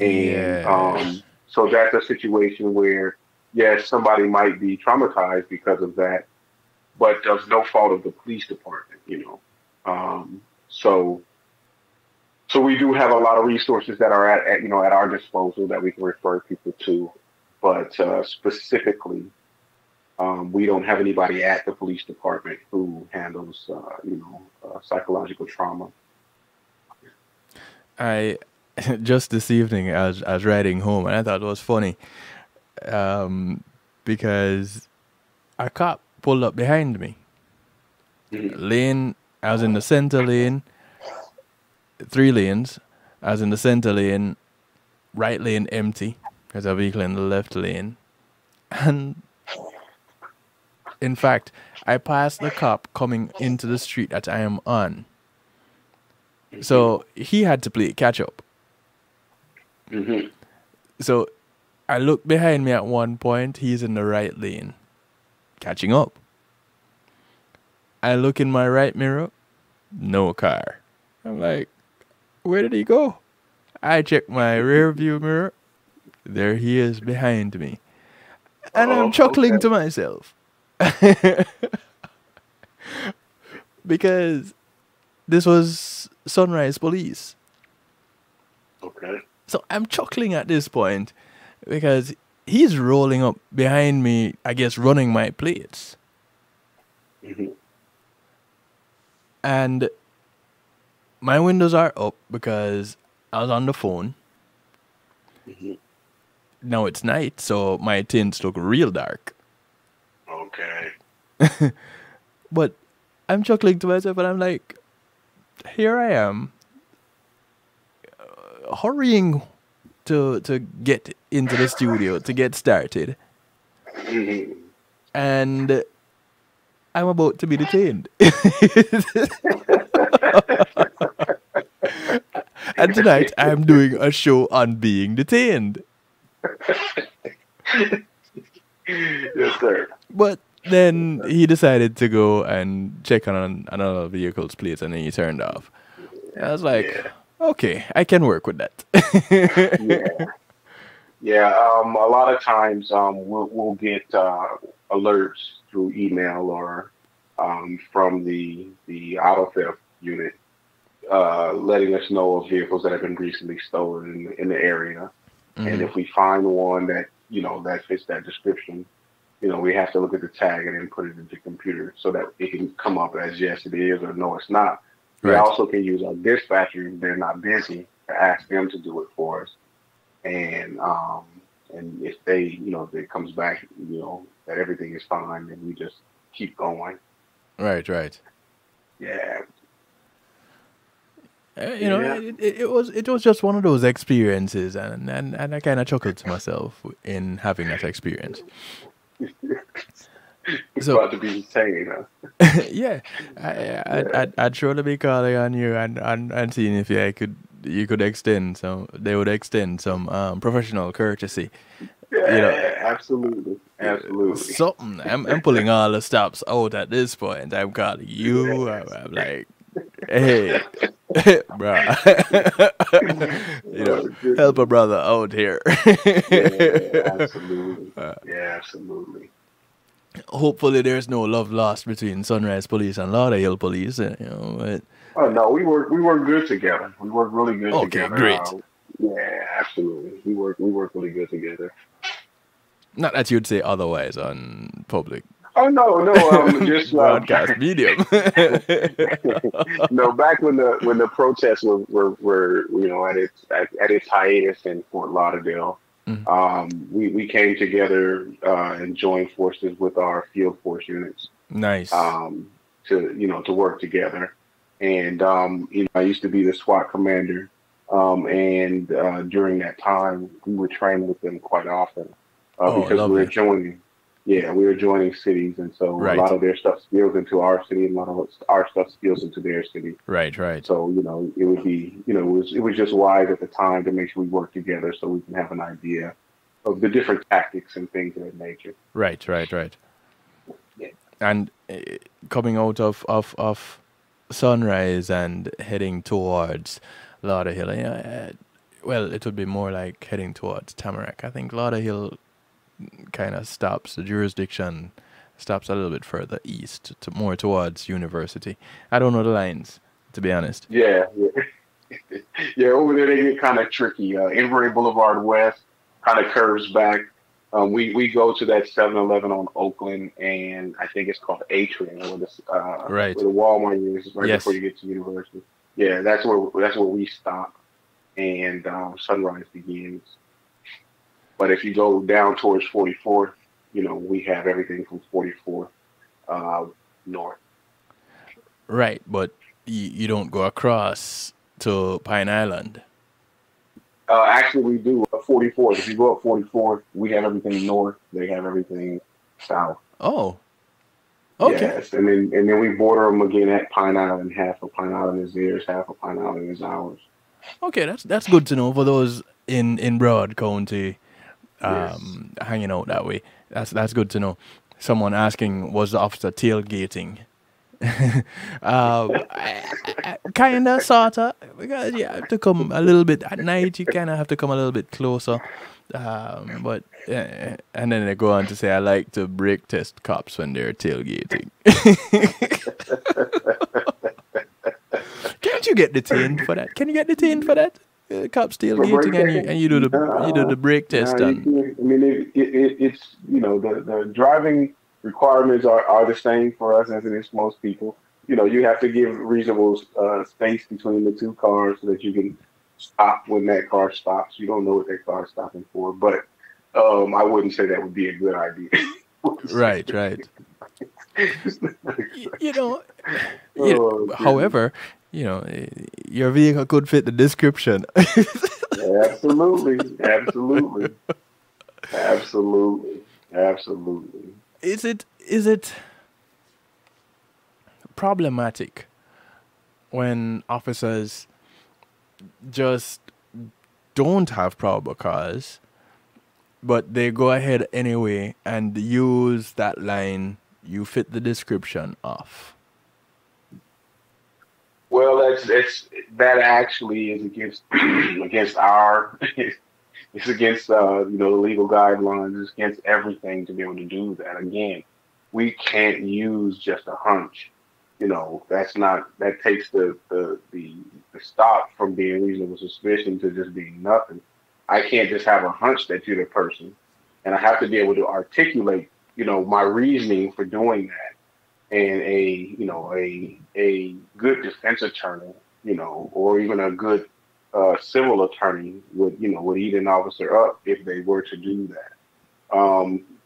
And
Yeah.
so that's a situation where yes, somebody might be traumatized because of that, but there's no fault of the police department. So we do have a lot of resources that are at our disposal that we can refer people to, but specifically, we don't have anybody at the police department who handles psychological trauma.
I just this evening I was riding home and I thought it was funny, um, because a cop pulled up behind me.
Mhm.
Lane, I was in the center lane, 3 lanes. I was in the center lane, right lane empty. There's a vehicle in the left lane. And in fact, I passed the cop coming into the street that I am on. So he had to play catch up.
Mhm.
So I look behind me at one point, he's in the right lane, catching up. I look in my right mirror, no car. I'm like, where did he go? I check my rear view mirror, there he is behind me. And I'm
Oh,
chuckling
okay.
to myself. Because this was Sunrise Police.
Okay.
So I'm chuckling at this point because he's rolling up behind me, I guess running my plates.
Mhm.
And my windows are up because I was on the phone.
Mhm.
Now it's night, so my tints look real dark.
Okay.
But I'm chuckling to myself and I'm like, here I am, hurrying to get into the studio to get started.
Mhm.
And I'm about to be detained. And tonight I'm doing a show on being detained.
Yes, sir.
But then he decided to go and check on another vehicle's plates and then he turned off. I was like,
Yeah.
okay, I can work with that.
Yeah. Yeah. A lot of times, we'll get alerts through email or from the auto theft unit, letting us know of vehicles that have been recently stolen in the area. And
Hmm.
if we find one that fits that description, we have to look at the tag and then put it into the computer so that it can come up as yes, it is or no, it's not. We
Right.
also can use our dispatcher if they're not busy to ask them to do it for us. And if they, if it comes back, that everything is fine, then we just keep going.
Right. Right.
Yeah, yeah.
It was just one of those experiences, and I kind of chuckled to myself in having that experience.
It's
So
about to be insane, huh?
yeah,
Yeah,
I'd surely be calling on you and seeing if you could extend some they would extend some professional courtesy. You know,
yeah, absolutely, absolutely.
something. I'm pulling all the stops out at this point. I'm calling you. I'm like, hey, bruh,
Oh,
help
goodness.
a brother out here.
Yeah, absolutely. Yeah, absolutely.
Hopefully, there's no love lost between Sunrise Police and Lauderhill Police.
Oh no, we work good together. We work really good
Okay,
together.
great.
Yeah, absolutely. We work really good together.
Not that you'd say otherwise on public
Oh no, no, just
broadcast medium.
no. Back when the protests were at its hiatus in Fort Lauderdale,
Mm,
we came together and joined forces with our field force units
nice.
um, to work together. And I used to be the SWAT commander, and during that time, we would train with them quite often
Oh,
because
lovely.
we were joining cities, and so a lot
Right,
of their stuff spills into our city, and a lot of our stuff spills into their city.
right, right,
So it would be, it was just wise at the time to make sure we work together so we can have an idea of the different tactics and things of that nature.
right, right, right.
Yeah.
And coming out of Sunrise and heading towards Lauderhill, well, it would be more like heading towards Tamarack. I think Lauderhill kind of stops the jurisdiction, stops a little bit further east, to more towards University. I don't know the lines, to be honest.
Yeah, yeah. Yeah, over there they get kind of tricky. Inverary Boulevard West kind of curves back. We go to that 7-Eleven on Oakland, and I think it's called Atrium,
Right.
where the Walmart is right before
Yes.
you get to University. Yeah, that's where we stop, and Sunrise begins. But if you go down towards 44th, we have everything from 44th uh, north.
Right, but you don't go across to Pine Island.
Actually, we do 44th. If you go up 44th, we have everything north. They have everything south.
Oh, okay.
Yes, and then we border them again at Pine Island. Half of Pine Island is theirs. Half of Pine Island is ours.
Okay, that's good to know for those in Broad County
Yes.
hanging out that way. That's good to know. Someone asking, was the officer tailgating? Kinda, sorta, because you have to come a little bit at night. You kind of have to come a little bit closer. But and then they go on to say, I like to brake test cops when they're tailgating. Can't you get detained for that? Can you get detained for that? Cops
For break
tailgating, and you do the brake test
you
and
can. I mean, it's the driving requirements are the same for us as it is for most people. You have to give reasonable space between the two cars so that you can stop when that car stops. You don't know what that car is stopping for, but I wouldn't say that would be a good idea.
right, right. You know,
Oh, goodness.
however, your vehicle could fit the description.
Absolutely, absolutely, absolutely, absolutely.
Is it problematic when officers just don't have probable cause, but they go ahead anyway and use that line, you fit the description off?
Well, that actually is against against our it's against the legal guidelines. It's against everything to be able to do that. Again, we can't use just a hunch. That takes the stop from being reasonable suspicion to just being nothing. I can't just have a hunch that you're the person, and I have to be able to articulate my reasoning for doing that. and a good defense attorney, or even a good civil attorney would eat an officer up if they were to do that.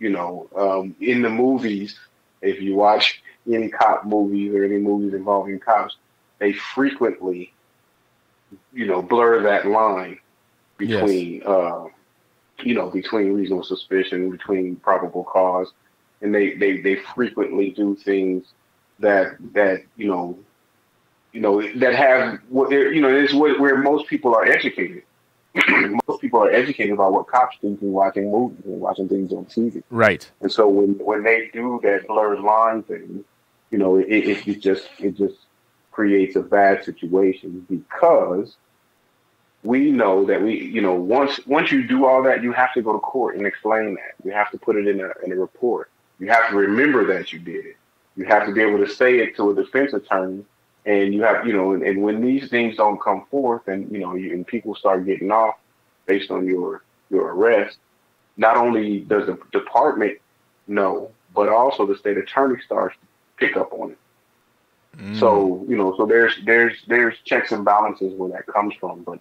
In the movies, if you watch any cop movies or any movies involving cops, they frequently, blur that line
Yes.
between, between reasonable suspicion, between probable cause, and they frequently do things that have what they're, it's where most people are educated. Most people are educated about what cops do through watching movies and watching things on TV.
Right.
And so when they do that blurred line thing, it just creates a bad situation because we know that once you do all that, you have to go to court and explain that. You have to put it in a report. You have to remember that you did it. You have to be able to say it to a defense attorney, and you have and when these things don't come forth, and people start getting off based on your arrest, not only does the department know, but also the state attorney starts to pick up on it. So so there's checks and balances where that comes from, but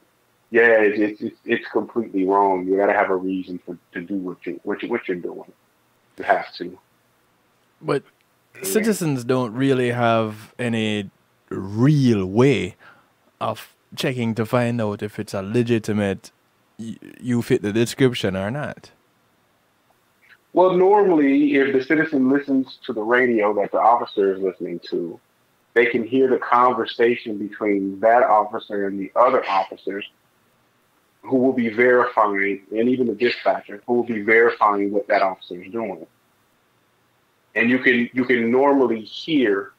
yeah, it's completely wrong. You got to have a reason to do what you're doing. You have to.
But citizens don't really have any real way of checking to find out if it's a legitimate you fit the description or not.
Well, normally, if the citizen listens to the radio that the officer is listening to, they can hear the conversation between that officer and the other officers who will be verifying, and even the dispatcher who will be verifying what that officer is doing. And you can normally hear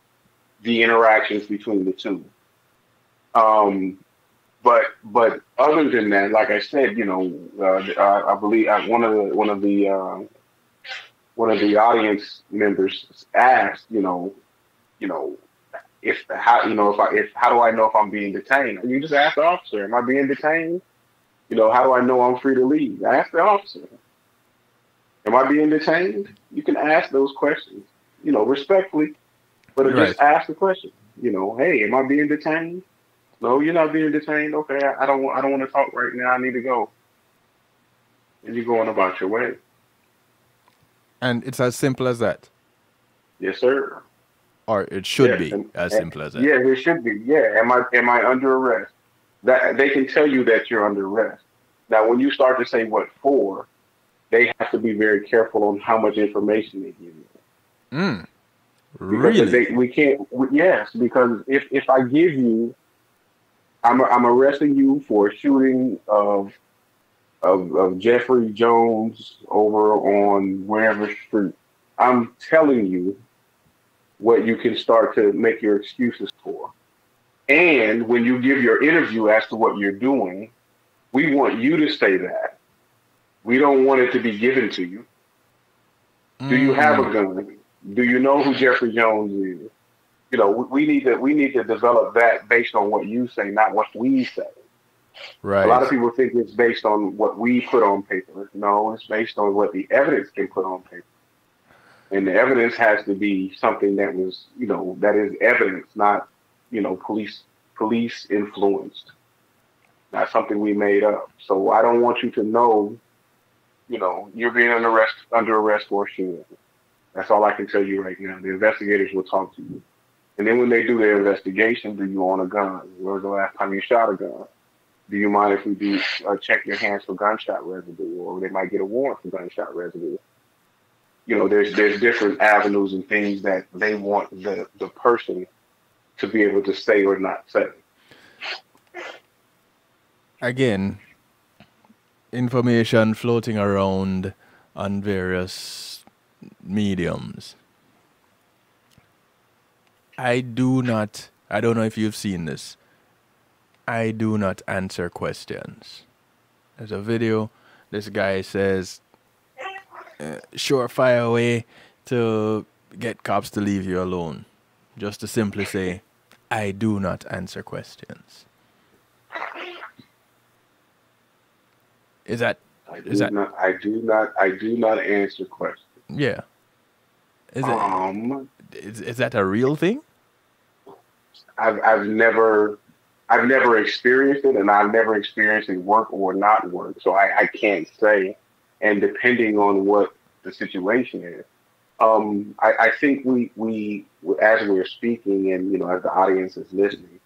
the interactions between the two. But other than that, like I said, I believe one of the audience members asked, if how if how do I know if I'm being detained? You just ask the officer, am I being detained? How do I know I'm free to leave? Ask the officer. Am I being detained? You can ask those questions, respectfully, but
Right.
just ask the question. Hey, am I being detained? No, you're not being detained. Okay, I don't want to talk right now. I need to go. And you're going about your way.
And it's as simple as that.
Yes, sir.
Or it should
Yes,
be as
and
simple as that.
yeah, it should be. Yeah, am I under arrest? That they can tell you that you're under arrest. Now, when you start to say what for, they have to be very careful on how much information they give you. Because
Really?
we can't. Yes, because if I give you, I'm arresting you for a shooting of Jeffrey Jones over on wherever street. I'm telling you what you can start to make your excuses for. And when you give your interview as to what you're doing, we want you to say that. We don't want it to be given to you. Do you have a gun? Do you know who Jeffrey Jones is? We need to develop that based on what you say, not what we say. A lot of
Right.
people think it's based on what we put on paper. No, it's based on what the evidence can put on paper. And the evidence has to be something that was, that is evidence, not, police influenced, not something we made up. So I don't want you to know, you're being under arrest for a shooting. That's all I can tell you right now. The investigators will talk to you. And then when they do their investigation, do you own a gun? When was the last time you shot a gun? Do you mind if we do check your hands for gunshot residue, or they might get a warrant for gunshot residue? There's different avenues and things that they want the person to be able to say or not say.
Again, information floating around on various mediums. I don't know if you've seen this. I do not answer questions. There's a video. This guy says, surefire way to get cops to leave you alone. Just to simply say, I do not answer questions. Is that,
I
is
do
that,
not. I do not. I do not answer questions.
yeah. Is it? Is that a real thing?
I've never experienced it, and I've never experienced it work or not work. So I can't say. And depending on what the situation is, I think we as we're speaking, and as the audience is listening,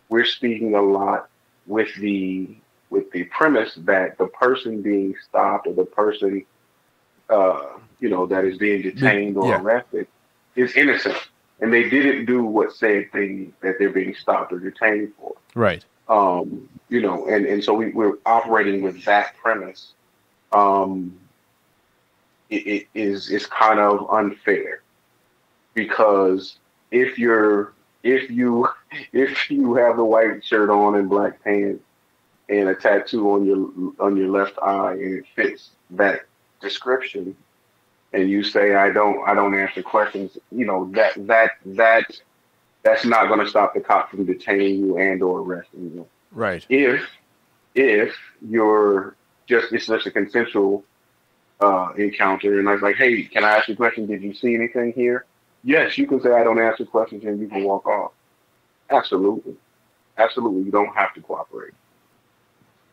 we're speaking a lot with the premise that the person being stopped or the person that is being detained or
Yeah.
arrested is innocent, and they didn't do what said thing that they're being stopped or detained for.
Right.
And so we're operating with that premise. Um, it is kind of unfair because if you're if you if you have the white shirt on and black pants and a tattoo on your left eye and it fits that description, and you say I don't answer questions, that's not going to stop the cop from detaining you and or arresting you.
Right.
If you're it's just a consensual encounter, and I was like, hey, can I ask you a question? Did you see anything here? Yes, you can say I don't answer questions and you can walk off. Absolutely, absolutely. You don't have to cooperate.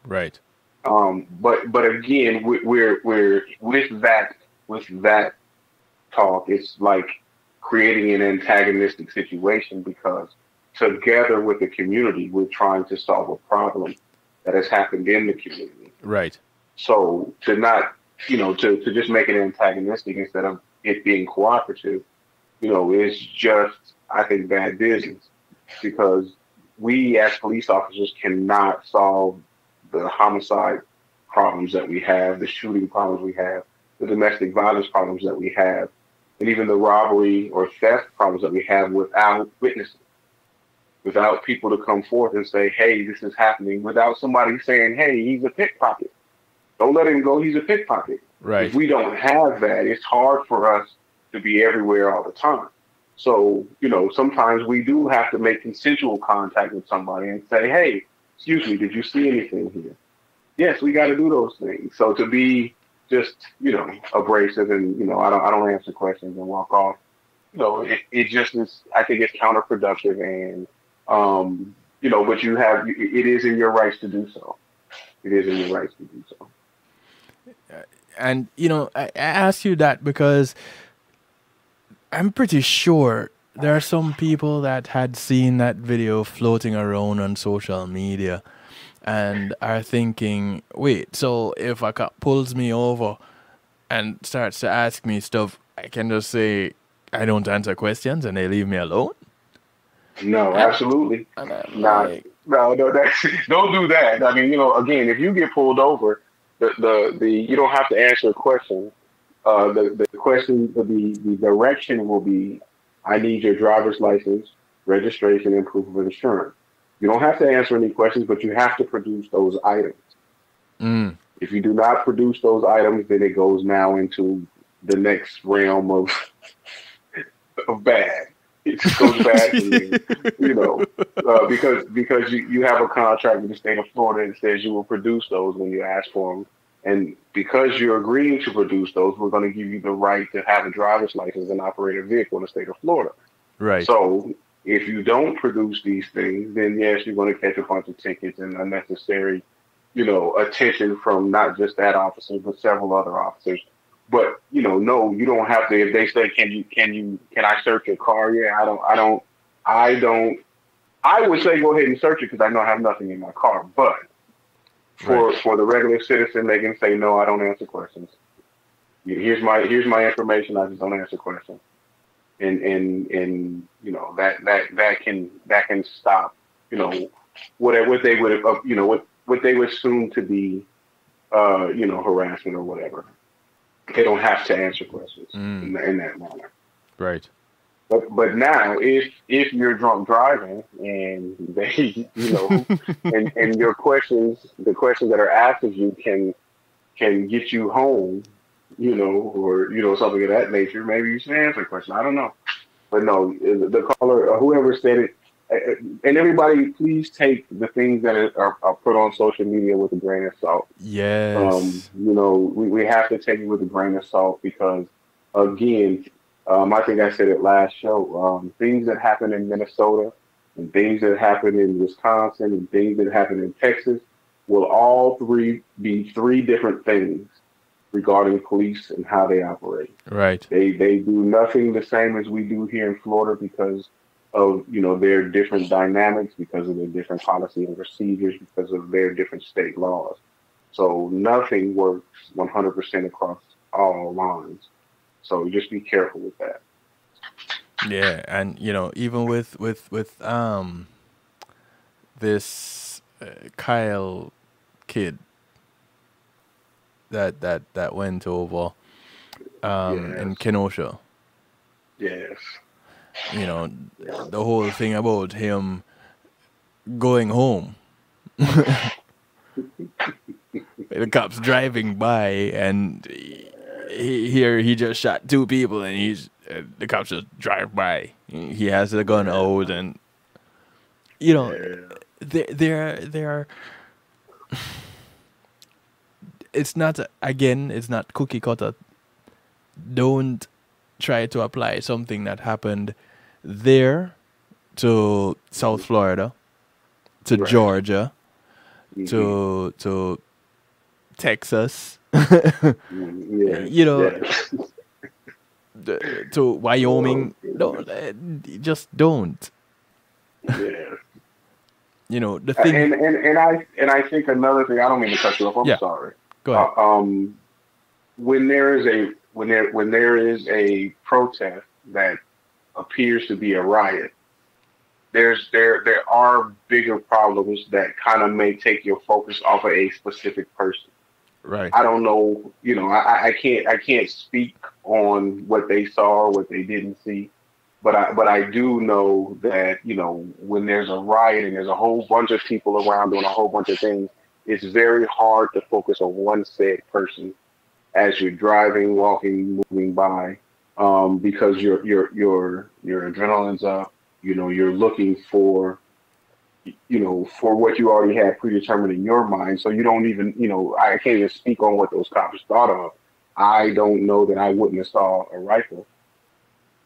Right.
But again, we're with that talk. It's like creating an antagonistic situation because together with the community, we're trying to solve a problem that has happened in the community.
Right.
So to not, to just make it antagonistic instead of it being cooperative, is just, I think, bad business because we as police officers cannot solve the homicide problems that we have, the shooting problems we have, the domestic violence problems that we have, and even the robbery or theft problems that we have without witnesses, without people to come forth and say, hey, this is happening, without somebody saying, hey, he's a pickpocket. Don't let him go, he's a pickpocket.
Right.
If we don't have that, it's hard for us to be everywhere all the time. So, sometimes we do have to make consensual contact with somebody and say, hey, excuse me, did you see anything here? Yes, we got to do those things. So to be just, abrasive and, I don't answer questions and walk off, it just is, I think it's counterproductive and, but it is in your rights to do so. It is in your rights to do so.
And, I ask you that because I'm pretty sure there are some people that had seen that video floating around on social media and are thinking, wait, so if a cop pulls me over and starts to ask me stuff, I can just say, I don't answer questions and they leave me alone?
No, absolutely.
And I'm
Not,
like,
no, don't do that. I mean, again, if you get pulled over, the you don't have to answer a question. The question, the direction will be, I need your driver's license, registration, and proof of insurance. You don't have to answer any questions, but you have to produce those items. If you do not produce those items, then it goes now into the next realm of bad. It just goes bad to you, because you have a contract with the state of Florida that says you will produce those when you ask for them. And because you're agreeing to produce those, we're going to give you the right to have a driver's license and operate a vehicle in the state of Florida.
right.
So if you don't produce these things, then yes, you're going to catch a bunch of tickets and unnecessary, attention from not just that officer, but several other officers. But, no, you don't have to. If they say, can I search your car? Yeah, I would say go ahead and search it because I know I have nothing in my car. But for the regular citizen, they can say, no, I don't answer questions. Here's my information. I just don't answer questions. And that can stop, what they would what they would assume to be, harassment or whatever. They don't have to answer questions in that manner.
Right.
But now, if you're drunk driving and they, and your questions, the questions that are asked of you can get you home, or something of that nature, maybe you should answer a question. I don't know, but no, the caller, whoever said it, and everybody, please take the things that are put on social media with a grain of salt.
Yes.
We have to take it with a grain of salt because, again, I think I said it last show. Things that happen in Minnesota and things that happen in Wisconsin and things that happen in Texas will all three be three different things regarding police and how they operate.
Right.
They do nothing the same as we do here in Florida because of their different dynamics, because of their different policy and procedures, because of their different state laws. So nothing works 100% across all lines. So just be careful with that.
Yeah, and even with this Kyle kid that went over in
Yes.
Kenosha.
Yes.
The whole thing about him going home. The cops driving by, and he just shot two people, and the cops just drive by. He has the gun out, and they're it's not it's not cookie cutter. Don't try to apply something that happened there to South Florida, to Georgia, to Texas, to Wyoming. Just don't.
Yeah.
The thing.
And I think another thing. I don't mean to cut you off. I'm sorry.
Go ahead.
When there is a protest that appears to be a riot, there are bigger problems that kind of may take your focus off of a specific person.
Right.
I don't know. I can't speak on what they saw or what they didn't see, but I do know that when there's a riot and there's a whole bunch of people around doing a whole bunch of things, it's very hard to focus on one said person as you're driving, walking, moving by, because your adrenaline's up. You're looking for what you already had predetermined in your mind. So you don't even, I can't even speak on what those cops thought of. I don't know that I wouldn't have saw a rifle.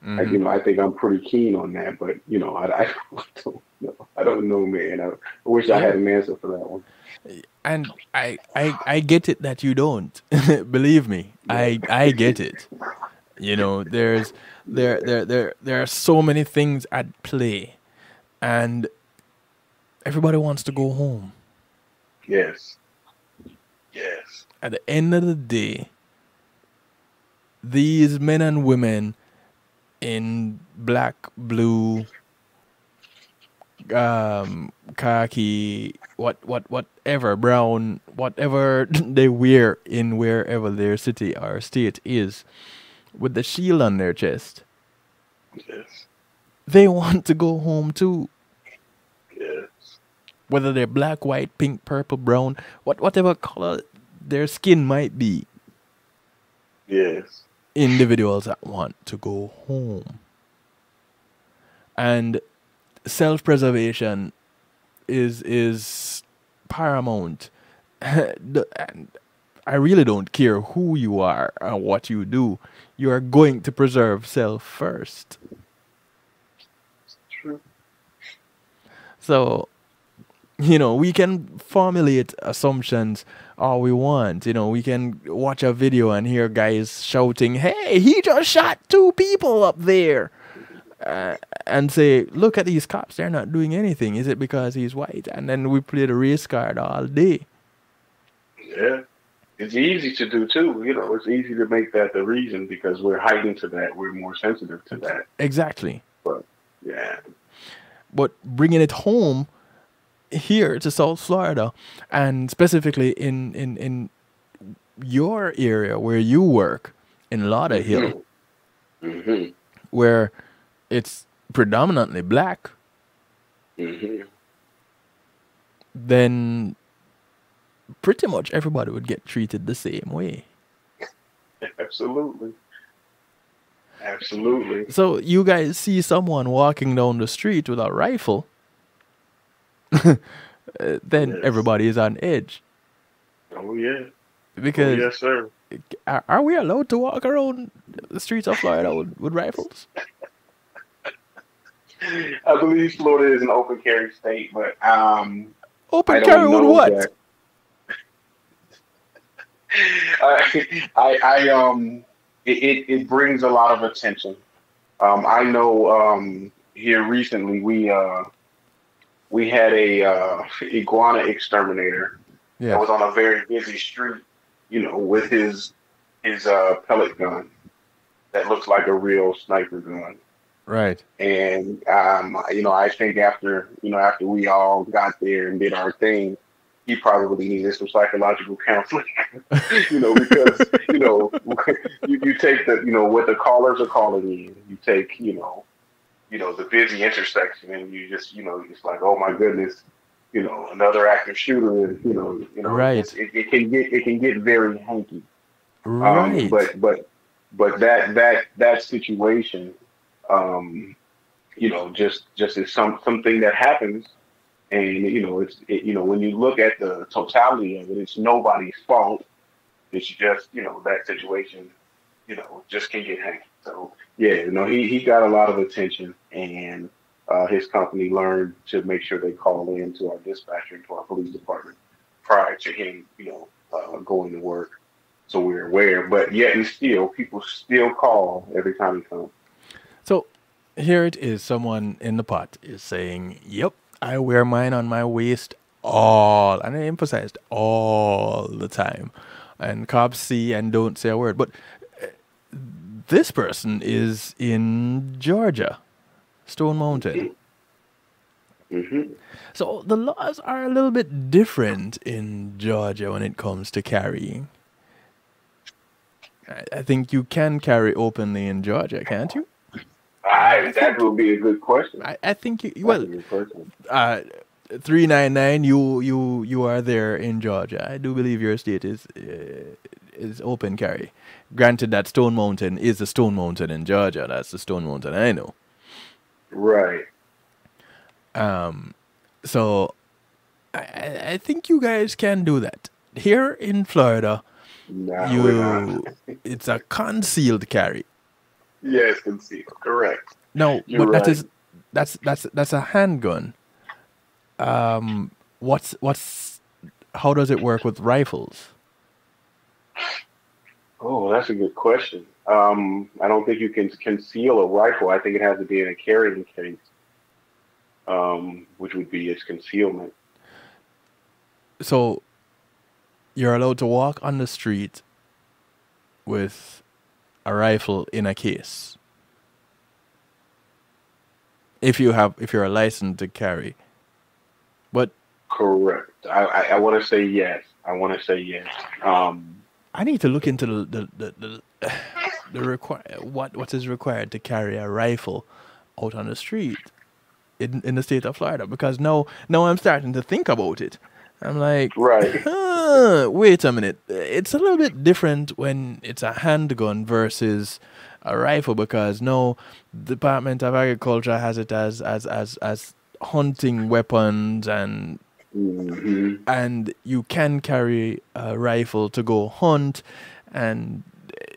Mm-hmm.
I think I'm pretty keen on that, but I don't know, man. I wish I had an answer for that one.
And I get it that you don't. Believe me, I get it. There are so many things at play, and everybody wants to go home.
Yes.
At the end of the day, these men and women in black, blue, khaki, whatever, brown, whatever they wear in wherever their city or state is, with the shield on their chest.
Yes.
They want to go home too.
Yes.
Whether they're black, white, pink, purple, brown, whatever color their skin might be.
Yes.
Individuals that want to go home. And self-preservation is paramount. And I really don't care who you are or what you do. You are going to preserve self first.
True.
So, we can formulate assumptions all we want. We can watch a video and hear guys shouting, "Hey, he just shot two people up there." And say, "Look at these cops, they're not doing anything. Is it because he's white?" And then we play the race card all day.
Yeah. It's easy to do too. It's easy to make that the reason because we're heightened to that. We're more sensitive to that.
Exactly.
But, yeah.
But bringing it home here to South Florida, and specifically in your area where you work, in Lauderhill,
Mm-hmm.
where it's predominantly black,
Mm-hmm.
then pretty much everybody would get treated the same way.
Absolutely. Absolutely.
So you guys see someone walking down the street with a rifle, then everybody is on edge.
Oh, yeah.
Because
yes, sir.
Are we allowed to walk around the streets of Florida with rifles?
I believe Florida is an open carry state, but
Open
I
carry
don't
with
know
what?
that. It brings a lot of attention. I know here recently we had a iguana exterminator
Yeah.
that was on a very busy street, with his pellet gun that looks like a real sniper gun.
Right.
And I think after we all got there and did our thing, he probably needed some psychological counseling. Because you take what the callers are calling in. You take the busy intersection, and you just it's like, oh my goodness, another active shooter, and
Right.
it can get very hanky.
Right.
But that situation, just is something that happens, and when you look at the totality of it, it's nobody's fault. It's just that situation, just can get hanky. So yeah, he got a lot of attention, and his company learned to make sure they call in to our dispatcher and to our police department prior to him, going to work. So we're aware, but yet and still, people still call every time he comes.
So here it is. Someone in the pot is saying, "Yep, I wear mine on my waist and I emphasized all the time." And cops see and don't say a word. But this person is in Georgia, Stone Mountain.
Mm-hmm.
So the laws are a little bit different in Georgia when it comes to carrying. I think you can carry openly in Georgia, can't you?
That would be a good question.
I think you.
That's
Well,
a good question.
399. You are there in Georgia. I do believe your state is open carry. Granted, that Stone Mountain is the Stone Mountain in Georgia. That's the Stone Mountain I know.
Right.
So I think you guys can do that. Here in Florida,
No, we're not.
it's a concealed carry.
Yes, concealed. Correct.
No,
You're
but
right.
that's a handgun. How does it work with rifles?
Oh, that's a good question. I don't think you can conceal a rifle. I think it has to be in a carrying case, which would be its concealment.
So you're allowed to walk on the street with a rifle in a case if you're licensed to carry. But
Correct. I want to say yes.
I need to look into what is required to carry a rifle out on the street in the state of Florida, because now I'm starting to think about it. I'm like,
Right.
wait a minute. It's a little bit different when it's a handgun versus a rifle, because no, Department of Agriculture has it as hunting weapons, and you can carry a rifle to go hunt, and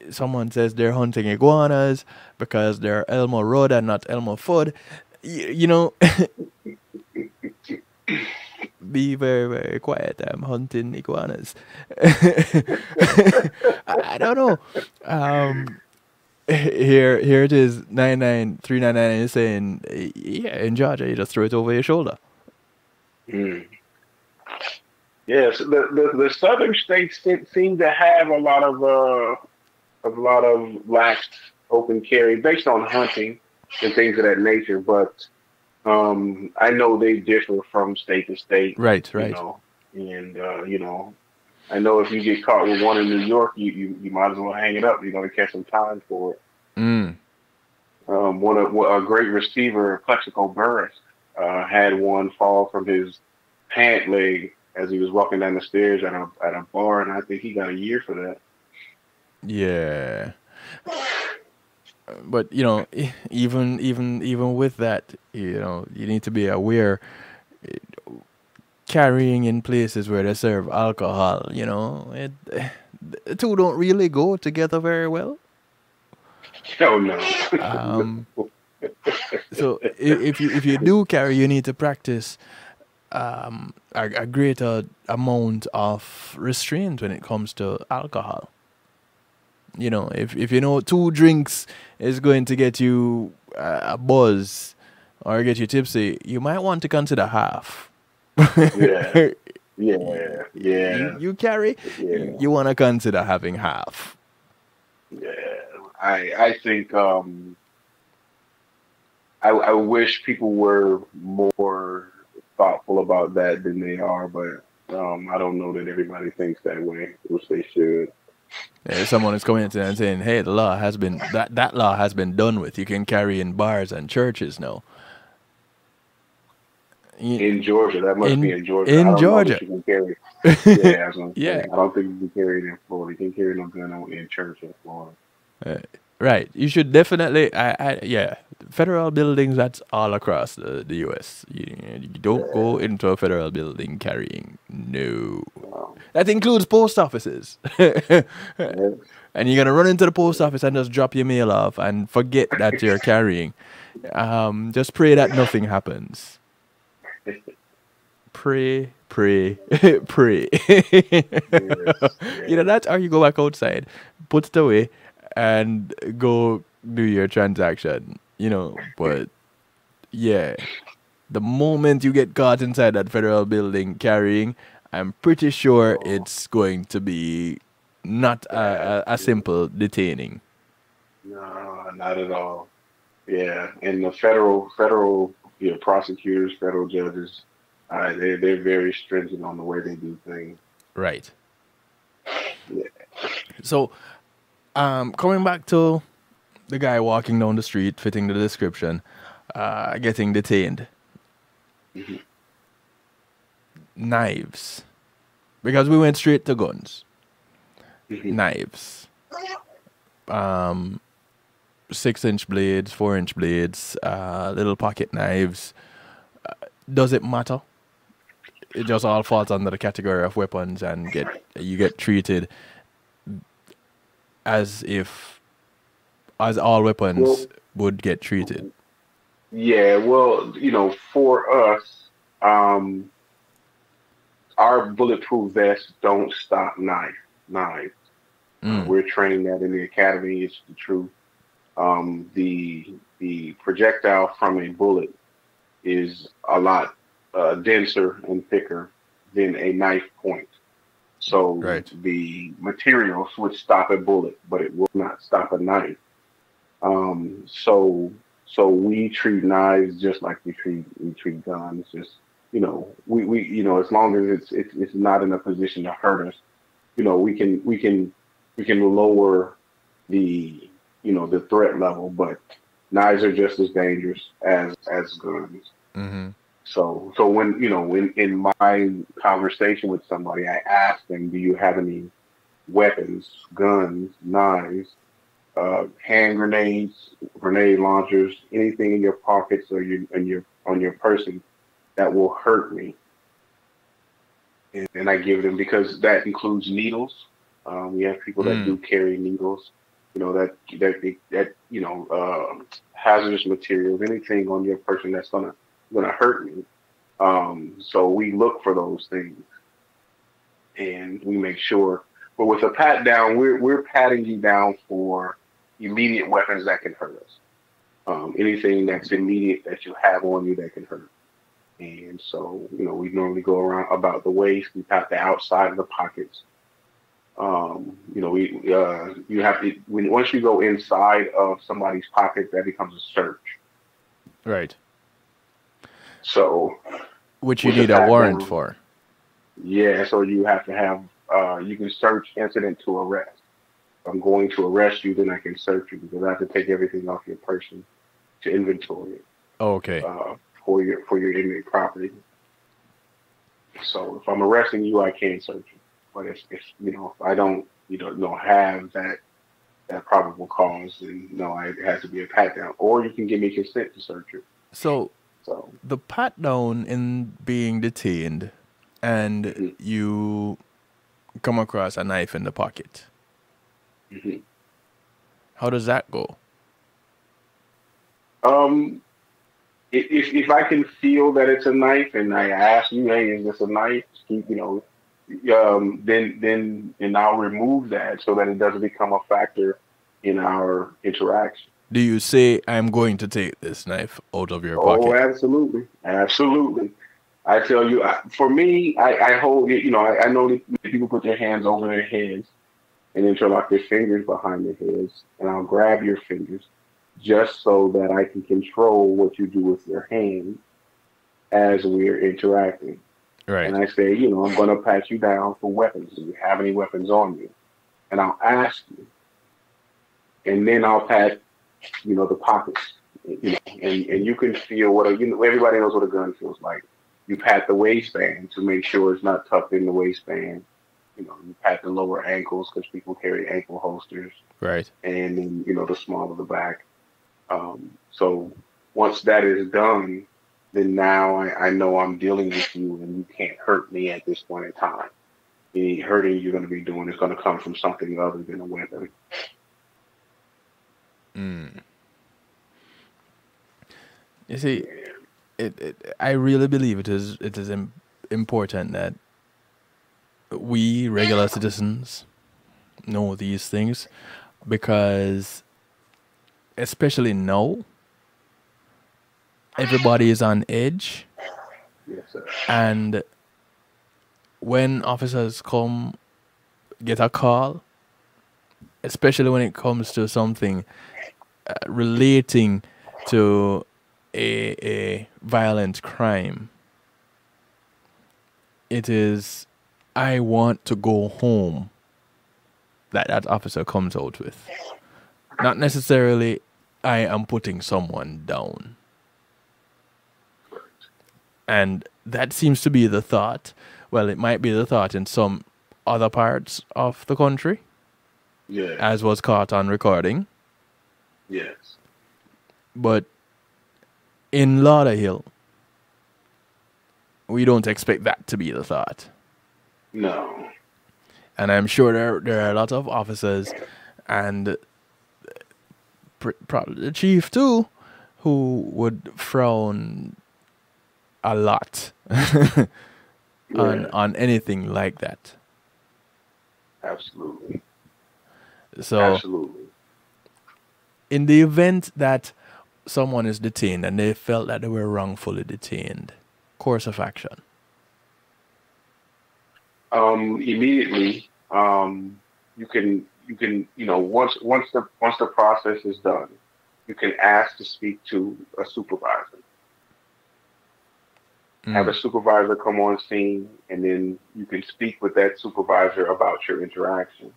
someone says they're hunting iguanas because they're Elmo Road and not Elmo Fudd. Be very, very quiet. I'm hunting iguanas. I don't know. Here it is. 399 is saying, yeah, in Georgia, you just throw it over your shoulder.
Mm. Yes, the southern states seem to have a lot of lax open carry based on hunting and things of that nature, but I know they differ from state to state.
Right.
And I know if you get caught with one in New York, you might as well hang it up. You're going to catch some time for it.
Mm.
A great receiver, Plexico Burris, had one fall from his pant leg as he was walking down the stairs at a bar, and I think he got a year for that.
Yeah. But even with that, you need to be aware. Carrying in places where they serve alcohol, the two don't really go together very well.
Oh no.
So if you do carry, you need to practice a greater amount of restraint when it comes to alcohol. You know, if you know 2 drinks is going to get you a buzz or get you tipsy, you might want to consider half.
Yeah. Yeah. Yeah.
You carry,
Yeah.
you want to consider having half.
Yeah. I think I wish people were more thoughtful about that than they are, but I don't know that everybody thinks that way, which they should.
If someone is coming in and saying, "Hey, the law has been that law has been done with. You can carry in bars and churches now."
In Georgia, that must be in Georgia. I
In
don't know
Georgia,
that you can carry. Yeah, that's what I'm
yeah,
saying. I don't think you can carry it in Florida. You can carry no gun in church in Florida.
right. You should definitely, yeah, federal buildings. That's all across the U.S. You don't go into a federal building carrying. No, that includes post offices. And you're gonna run into the post office and just drop your mail off and forget that you're carrying. Just pray that nothing happens. Pray, pray, pray. Either that or you go back outside, put it away, and go do your transaction. You know, but yeah, the moment you get caught inside that federal building carrying, I'm pretty sure it's going to be not a simple detaining.
No, not at all. Yeah, and the federal prosecutors, federal judges, they're very stringent on the way they do things.
Right.
Yeah.
So, coming back to the guy walking down the street, fitting the description, getting detained.
Mm-hmm.
Knives, because we went straight to guns.
Mm-hmm.
Knives. 6-inch blades, 4-inch blades, little pocket knives. Does it matter? It just all falls under the category of weapons, and you get treated as all weapons would get treated.
Yeah, well, for us, our bulletproof vests don't stop knives. We're training that in the academy. It's the truth. The projectile from a bullet is a lot denser and thicker than a knife point. So the materials would stop a bullet, but it will not stop a knife. So we treat knives just like we treat guns. Just we as long as it's not in a position to hurt us, we can lower the the threat level, but knives are just as dangerous as guns.
Mm-hmm.
So when in my conversation with somebody, I ask them, do you have any weapons, guns, knives, hand grenades, grenade launchers, anything in your pockets or on your person that will hurt me? And I give them, because that includes needles. We have people that do carry needles. Hazardous materials, anything on your person that's gonna hurt me. So we look for those things, and we make sure. But with a pat down, we're patting you down for immediate weapons that can hurt us. Anything that's immediate that you have on you that can hurt. And so, we normally go around about the waist. We pat the outside of the pockets. You have to, once you go inside of somebody's pocket, that becomes a search.
Right.
So,
which you need a warrant for.
Yeah, so you have to have, you can search incident to arrest. If I'm going to arrest you, then I can search you, because I have to take everything off your person to inventory it.
Oh, okay.
For your inmate property. So if I'm arresting you, I can search you. But if if I don't have that probable cause, then no, it has to be a pat down, or you can give me consent to search it.
So the pat down in being detained, and you come across a knife in the pocket.
Mm-hmm.
How does that go?
If I can feel that it's a knife, and I ask you, hey, is this a knife? Keep, then I'll remove that so that it doesn't become a factor in our interaction.
Do you say, I'm going to take this knife out of your
Oh,
pocket?
absolutely, absolutely. I tell you, for me, I hold it. I know that people put their hands over their heads and interlock their fingers behind their heads, and I'll grab your fingers just so that I can control what you do with your hand as we're interacting. And
Right.
I say, I'm going to pat you down for weapons. Do you have any weapons on you? And I'll ask you, and then I'll pat, the pockets, and you can feel everybody knows what a gun feels like. You pat the waistband to make sure it's not tucked in the waistband. You pat the lower ankles because people carry ankle holsters,
Right.
and then, the small of the back. So once that is done, then now I know I'm dealing with you and you can't hurt me at this point in time. Any hurting you're going to be doing is going to come from something other than a weapon.
Mm. You see, I really believe it is important that we regular citizens know these things, because especially now, everybody is on edge,
Yes, sir.
and when officers come get a call, especially when it comes to something relating to a violent crime, it is, I want to go home, that officer comes out with. Not necessarily, I am putting someone down. And that seems to be the thought. Well, it might be the thought in some other parts of the country,
Yeah.
as was caught on recording.
Yes.
But in Lauderhill, we don't expect that to be the thought.
No.
And I'm sure there are a lot of officers, and probably the chief too, who would frown a lot on anything like that.
Absolutely.
So,
Absolutely.
in the event that someone is detained and they felt that they were wrongfully detained, course of action.
Immediately, you can once the process is done, you can ask to speak to a supervisor. Have a supervisor come on scene, and then you can speak with that supervisor about your interaction.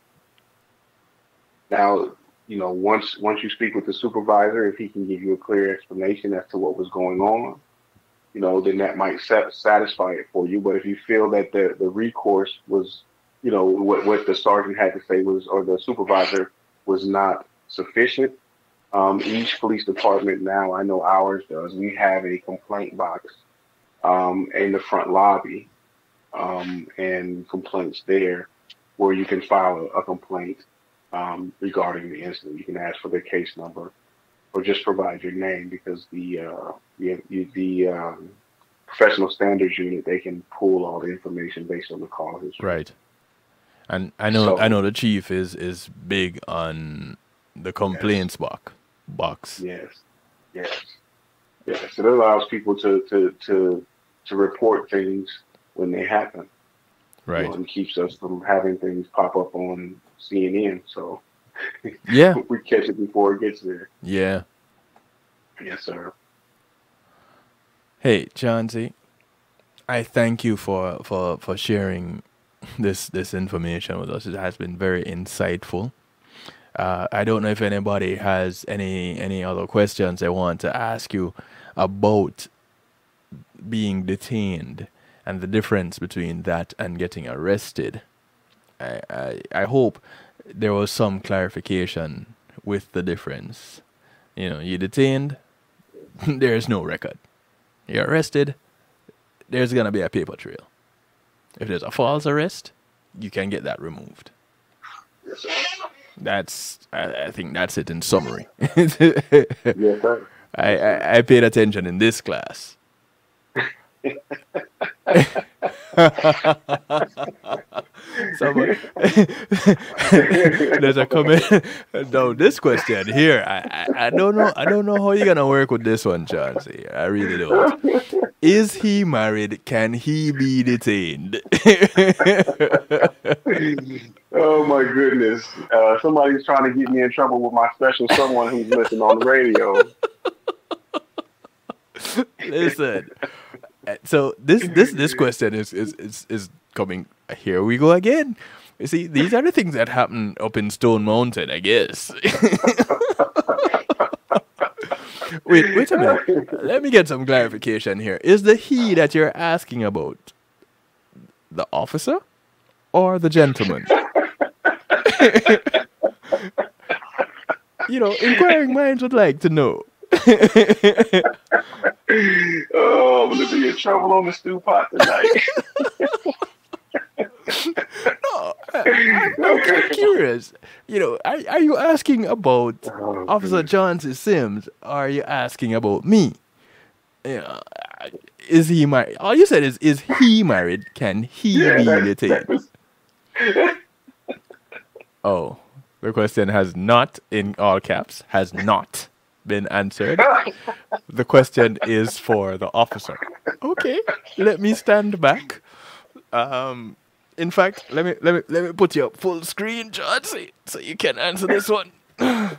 Now, once you speak with the supervisor, if he can give you a clear explanation as to what was going on, then that might satisfy it for you. But if you feel that the recourse was, what the sergeant had to say was, or the supervisor was not sufficient, each police department now, I know ours does, we have a complaint box in the front lobby, and complaints there where you can file a complaint regarding the incident. You can ask for the case number or just provide your name, because the professional standards unit, they can pull all the information based on the call history.
Right. And I know the chief is big on the complaints box.
Yes. Yes. Yes. It allows people to report things when they happen.
Right.
And keeps us from having things pop up on CNN. So
Yeah.
we catch it before it gets there.
Yeah.
Yes, sir.
Hey, Chauncey, I thank you for sharing this information with us. It has been very insightful. I don't know if anybody has any other questions they want to ask you about being detained and the difference between that and getting arrested. I hope there was some clarification with the difference. You're detained, there's no record. You're arrested, there's going to be a paper trail. If there's a false arrest, you can get that removed.
Yes, sir.
I think that's it in summary.
Yes, sir.
I paid attention in this class. Someone, there's a comment. No, this question here, I don't know how you're gonna work with this one, Chauncey. I really don't. Is he married? Can he be detained?
Oh my goodness! Somebody's trying to get me in trouble with my special someone who's listening on the radio.
Listen. So this question is coming. Here we go again. You see, these are the things that happen up in Stone Mountain, I guess. Wait a minute. Let me get some clarification here. Is the he that you're asking about the officer or the gentleman? Inquiring minds would like to know.
Oh, I'm gonna be in trouble on the stew pot tonight.
No, I'm curious. Are you asking about Officer Chauncey Sims? Or are you asking about me? Is he married? All you said is he married? Can he be detained? Oh, the question has not, in all caps, has not been answered. The question is for the officer. Okay, let me stand back. In fact, let me put you up full screen, Chauncey, so you can answer this one.
I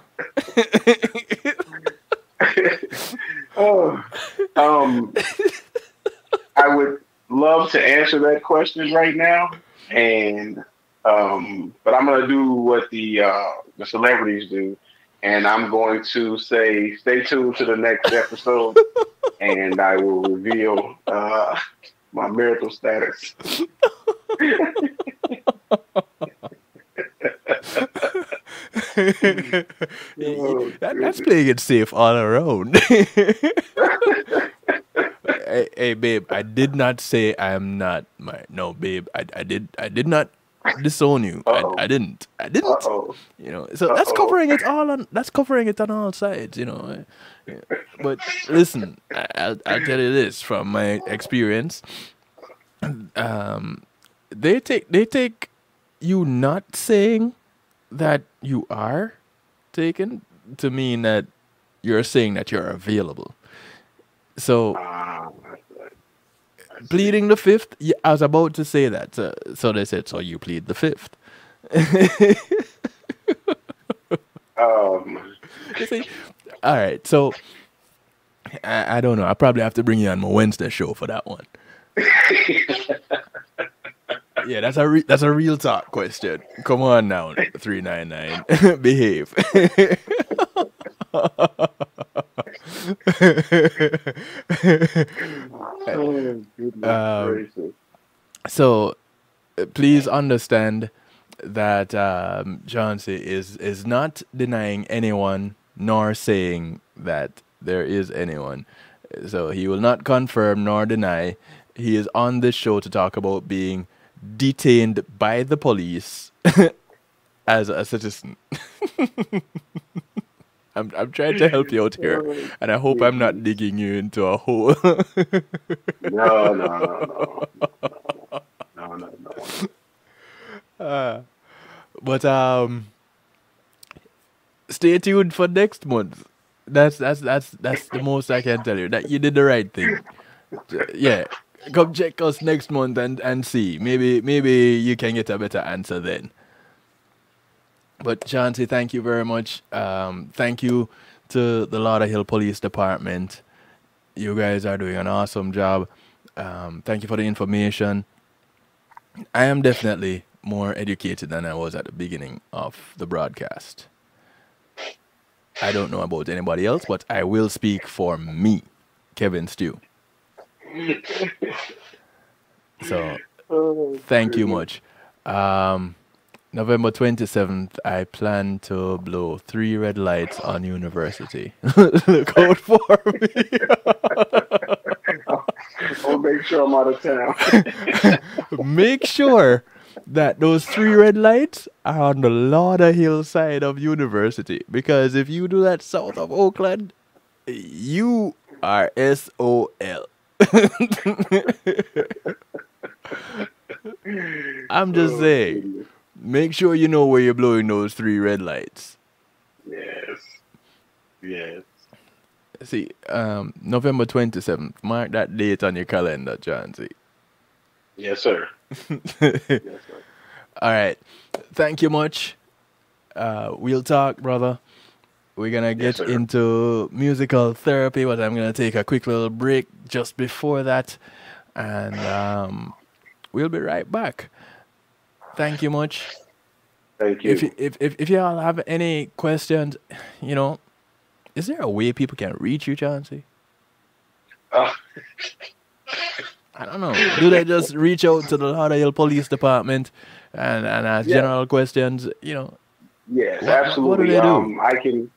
would love to answer that question right now, and but I'm gonna do what the celebrities do, and I'm going to say stay tuned to the next episode, and I will reveal my marital status.
That's playing it safe all around. Hey, babe, I did not say I am not married. No, babe, I did not disown you. I didn't.
Uh-oh.
So that's covering it all on. That's covering it on all sides. But listen, I'll tell you this from my experience. They take you not saying that you are taken to mean that you're saying that you're available. So pleading the fifth, I was about to say that. So they said, so you plead the fifth. You see? All right. So I don't know. I probably have to bring you on my Wednesday show for that one. Yeah, that's a real talk question. Come on now, 399, behave. So please understand that Chauncey is not denying anyone nor saying that there is anyone. So he will not confirm nor deny. He is on this show to talk about being detained by the police as a citizen. I'm trying to help you out here, and I hope I'm not digging you into a hole.
No.
But stay tuned for next month. That's the most I can tell you. That you did the right thing. Yeah, come check us next month and see. Maybe you can get a better answer then. But Chauncey, thank you very much. Thank you to the Lauderhill Police Department. You guys are doing an awesome job. Thank you for the information. I am definitely more educated than I was at the beginning of the broadcast. I don't know about anybody else, but I will speak for me, Kevin Stew. So, thank you much. November 27th, I plan to blow 3 red lights on University. Look out for me.
I'll make sure I'm out of town.
Make sure that those 3 red lights are on the Lauderhill side of University. Because if you do that south of Oakland, you are SOL. I'm just saying, make sure you know where you're blowing those 3 red lights.
Yes. Yes.
See, November 27th. Mark that date on your calendar, Chauncey.
Yes, sir. Yes, sir.
All right. Thank you much. We'll talk, brother. We're going to get into musical therapy, but I'm going to take a quick little break just before that. And we'll be right back. Thank you much.
Thank you.
If y'all have any questions, you know, is there a way people can reach you, Chauncey? I don't know. Do they just reach out to the Lauderhill Police Department and ask general questions? You know.
Yes, absolutely.
What do they do?
I can.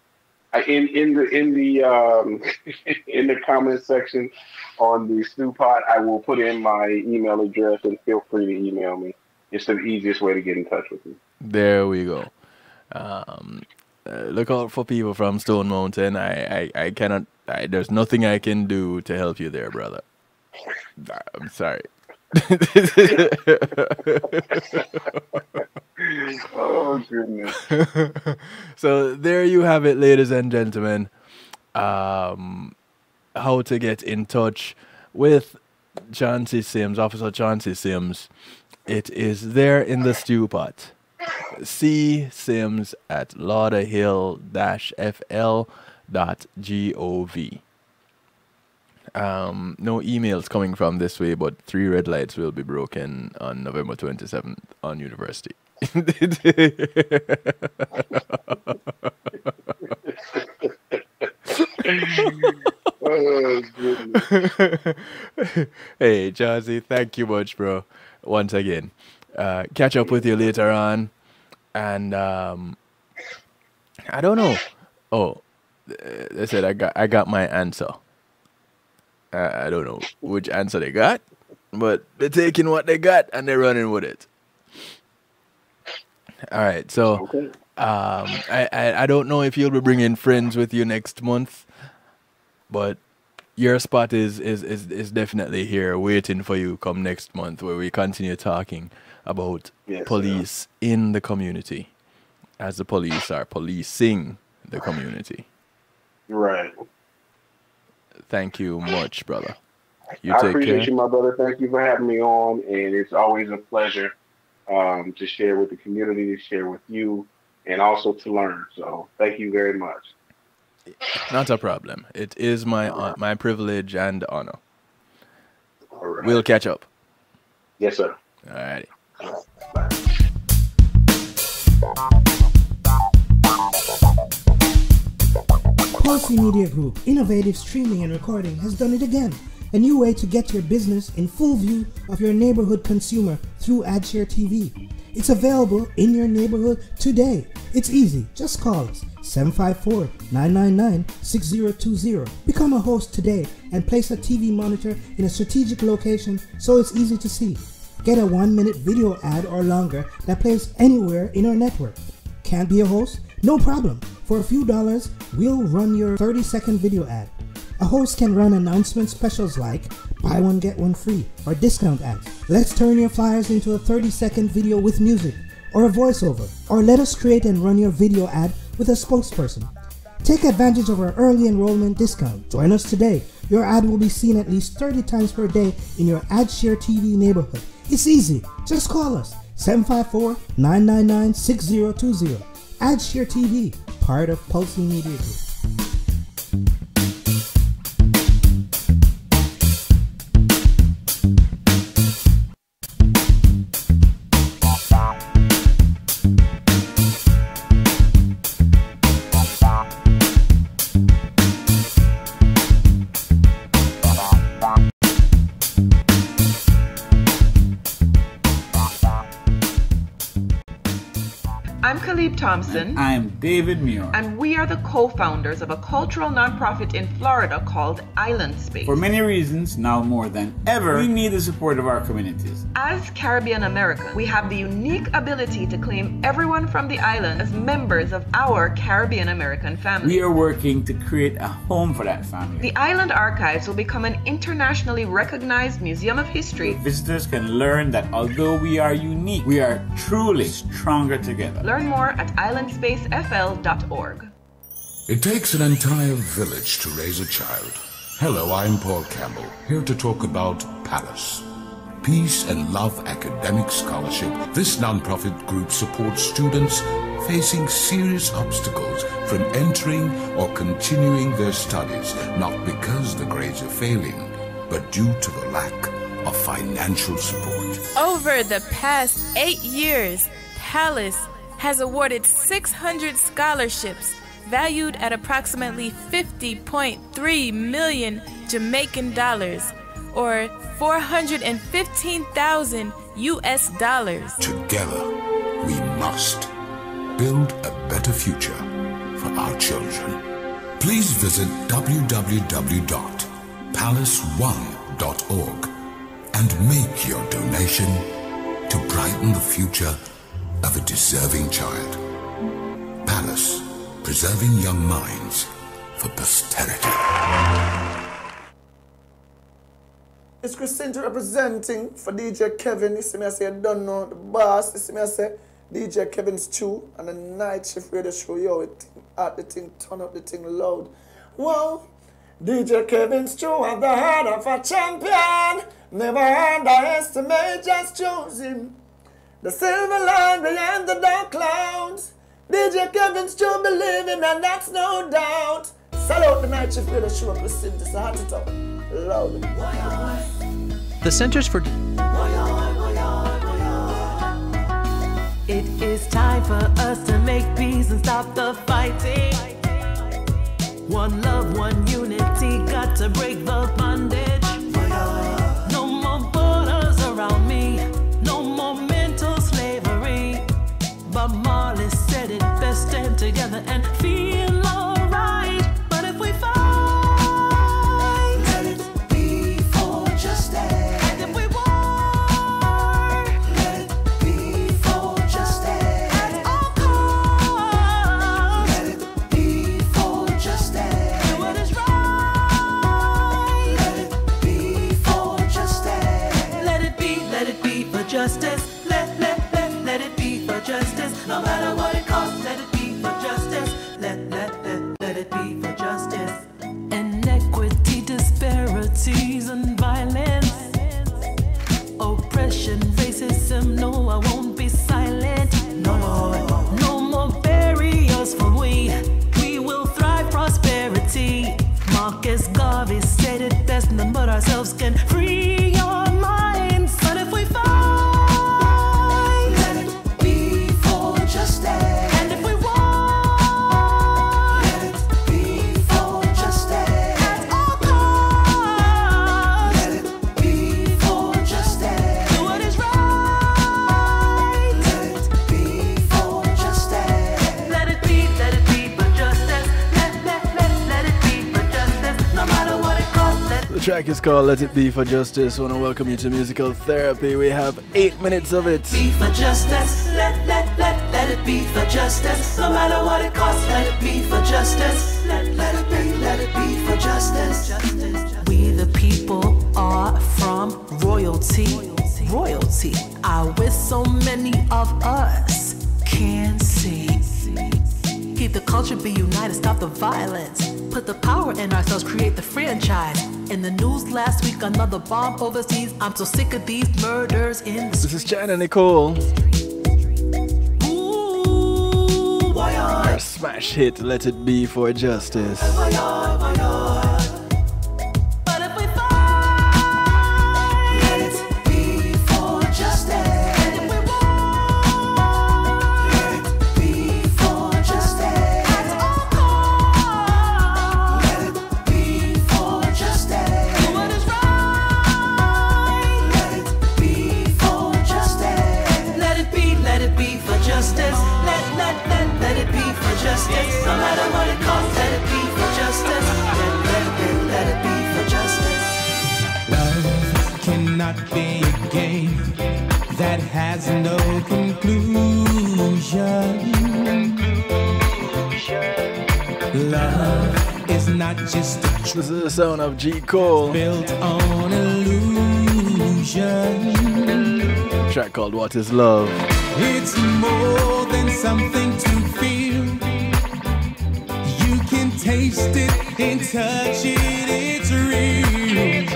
In the comment section on the Stew Pot, I will put in my email address, and feel free to email me. It's the easiest way to get in touch with me.
There we go. Look out for people from Stone Mountain. I cannot. There's nothing I can do to help you there, brother. I'm sorry.
Oh, goodness.
So there you have it, ladies and gentlemen. How to get in touch with Chauncey Sims, Officer Chauncey Sims. It is there in the stew pot. C. Sims at lauderhill-fl.gov. No emails coming from this way, but 3 red lights will be broken on November 27th on University.
Oh, goodness.
Hey, Chauncey, thank you much, bro. Once again. Catch up with you later on. And I don't know. Oh, they said I got my answer. I don't know which answer they got, but they're taking what they got and they're running with it. All right, so
Okay.
I don't know if you'll be bringing friends with you next month, but your spot is definitely here waiting for you come next month, where we continue talking about police in the community, as the police are policing the community.
Right.
Thank you much, brother. You
I
take
appreciate
care.
you, my brother. Thank you for having me on, and it's always a pleasure to share with the community, to share with you, and also to learn. So thank you very much.
Not a problem. It is my my privilege and honor.
All right.
We'll catch up.
Yes, sir.
All righty.
Bye.
Chauncey Media Group, innovative streaming and recording, has done it again. A new way to get your business in full view of your neighborhood consumer through AdShare TV. It's available in your neighborhood today. It's easy. Just call us 754-999-6020. Become a host today and place a TV monitor in a strategic location so it's easy to see. Get a 1-minute video ad or longer that plays anywhere in our network. Can't be a host? No problem. For a few dollars, we'll run your 30-second video ad. A host can run announcement specials like buy one get one free or discount ads. Let's turn your flyers into a 30-second video with music or a voiceover, or let us create and run your video ad with a spokesperson. Take advantage of our early enrollment discount. Join us today. Your ad will be seen at least 30 times per day in your AdShare TV neighborhood. It's easy. Just call us 754-999-6020. AdShare TV, part of Chauncey Media Group.
I'm Khalib Thompson.
I'm David Muir.
And we are the co-founders of a cultural nonprofit in Florida called Island Space.
For many reasons, now more than ever, we need the support of our communities.
As Caribbean Americans, we have the unique ability to claim everyone from the island as members of our Caribbean American family.
We are working to create a home for that family.
The Island Archives will become an internationally recognized museum of history.
Visitors can learn that although we are unique, we are truly stronger together.
Learn more at islandspacefl.org.
It takes an entire village to raise a child. Hello, I'm Paul Campbell, here to talk about Palace. Peace and Love Academic Scholarship. This nonprofit group supports students facing serious obstacles from entering or continuing their studies, not because the grades are failing, but due to the lack of financial support.
Over the past 8 years, Palace has awarded 600 scholarships valued at approximately 50.3 million Jamaican dollars, or 415,000 US dollars.
Together, we must build a better future for our children. Please visit www.palace1.org and make your donation to brighten the future of a deserving child. Palace, preserving young minds for posterity.
It's Christina representing for DJ Kevin. You see me, I say, I don't know the boss. You see me, I say, DJ Kevin's 2 and the night shift radio show. Yo, the thing, turn up the thing loud. Whoa, DJ Kevin's 2 at the heart of a champion. Never underestimate, just choose him. The silver line behind the dark clouds. DJ Kevin's 2 believe him, and that's no doubt. Salute the night shift radio show. Listen, this is hard to talk. Loud.
The Centers for...
It is time for us to make peace and stop the fighting. One love, one unity, got to break the bondage. No more borders around me, no more mental slavery. Bob Marley said it best, stand together and feel alright. But if we fight, let it be for justice. And if we war, let it be for justice. At all costs, let it be for justice. Do what is right, let it be for justice. Let it be for justice. Let it be for justice. No matter what it costs, let it be for justice. Let it be for justice. Inequity, disparities, and violence, oppression, racism. No, I won't be silent. No more barriers for we. We will thrive, prosperity. Marcus Garvey said it best. None but ourselves can free your minds. But if we fight, let it be for justice. And if we war, let it be for justice. At all costs, let it be for justice. Do what is right, let it be for justice. Let it be for justice. Let it be for justice. No matter what it costs, let it.
The track is called Let It Be for Justice. I want to welcome you to Musical Therapy. We have 8 minutes of it.
Be for justice. Let it be for justice. No matter what it costs, let it be for justice. Let it be for justice. We the people are from royalty. Royalty. I wish so many of us can see. Keep the culture, be united, stop the violence. Put the power in ourselves, create the franchise. In the news last week, another bomb overseas. I'm so sick of these murders in the
This is China Nicole.
Ooh,
Her smash hit, Let It Be for Justice.
But if we fight, let it be for justice. And if we war, let it be for justice. At all costs, let it be for justice. Do what is right, let it be for justice. Let it be for justice. Let that has no conclusion. Love is not just a
This is the sound of G. Cole.
Built on illusion.
A track called What Is Love?
It's more than something to feel. You can taste it and touch it, it's real.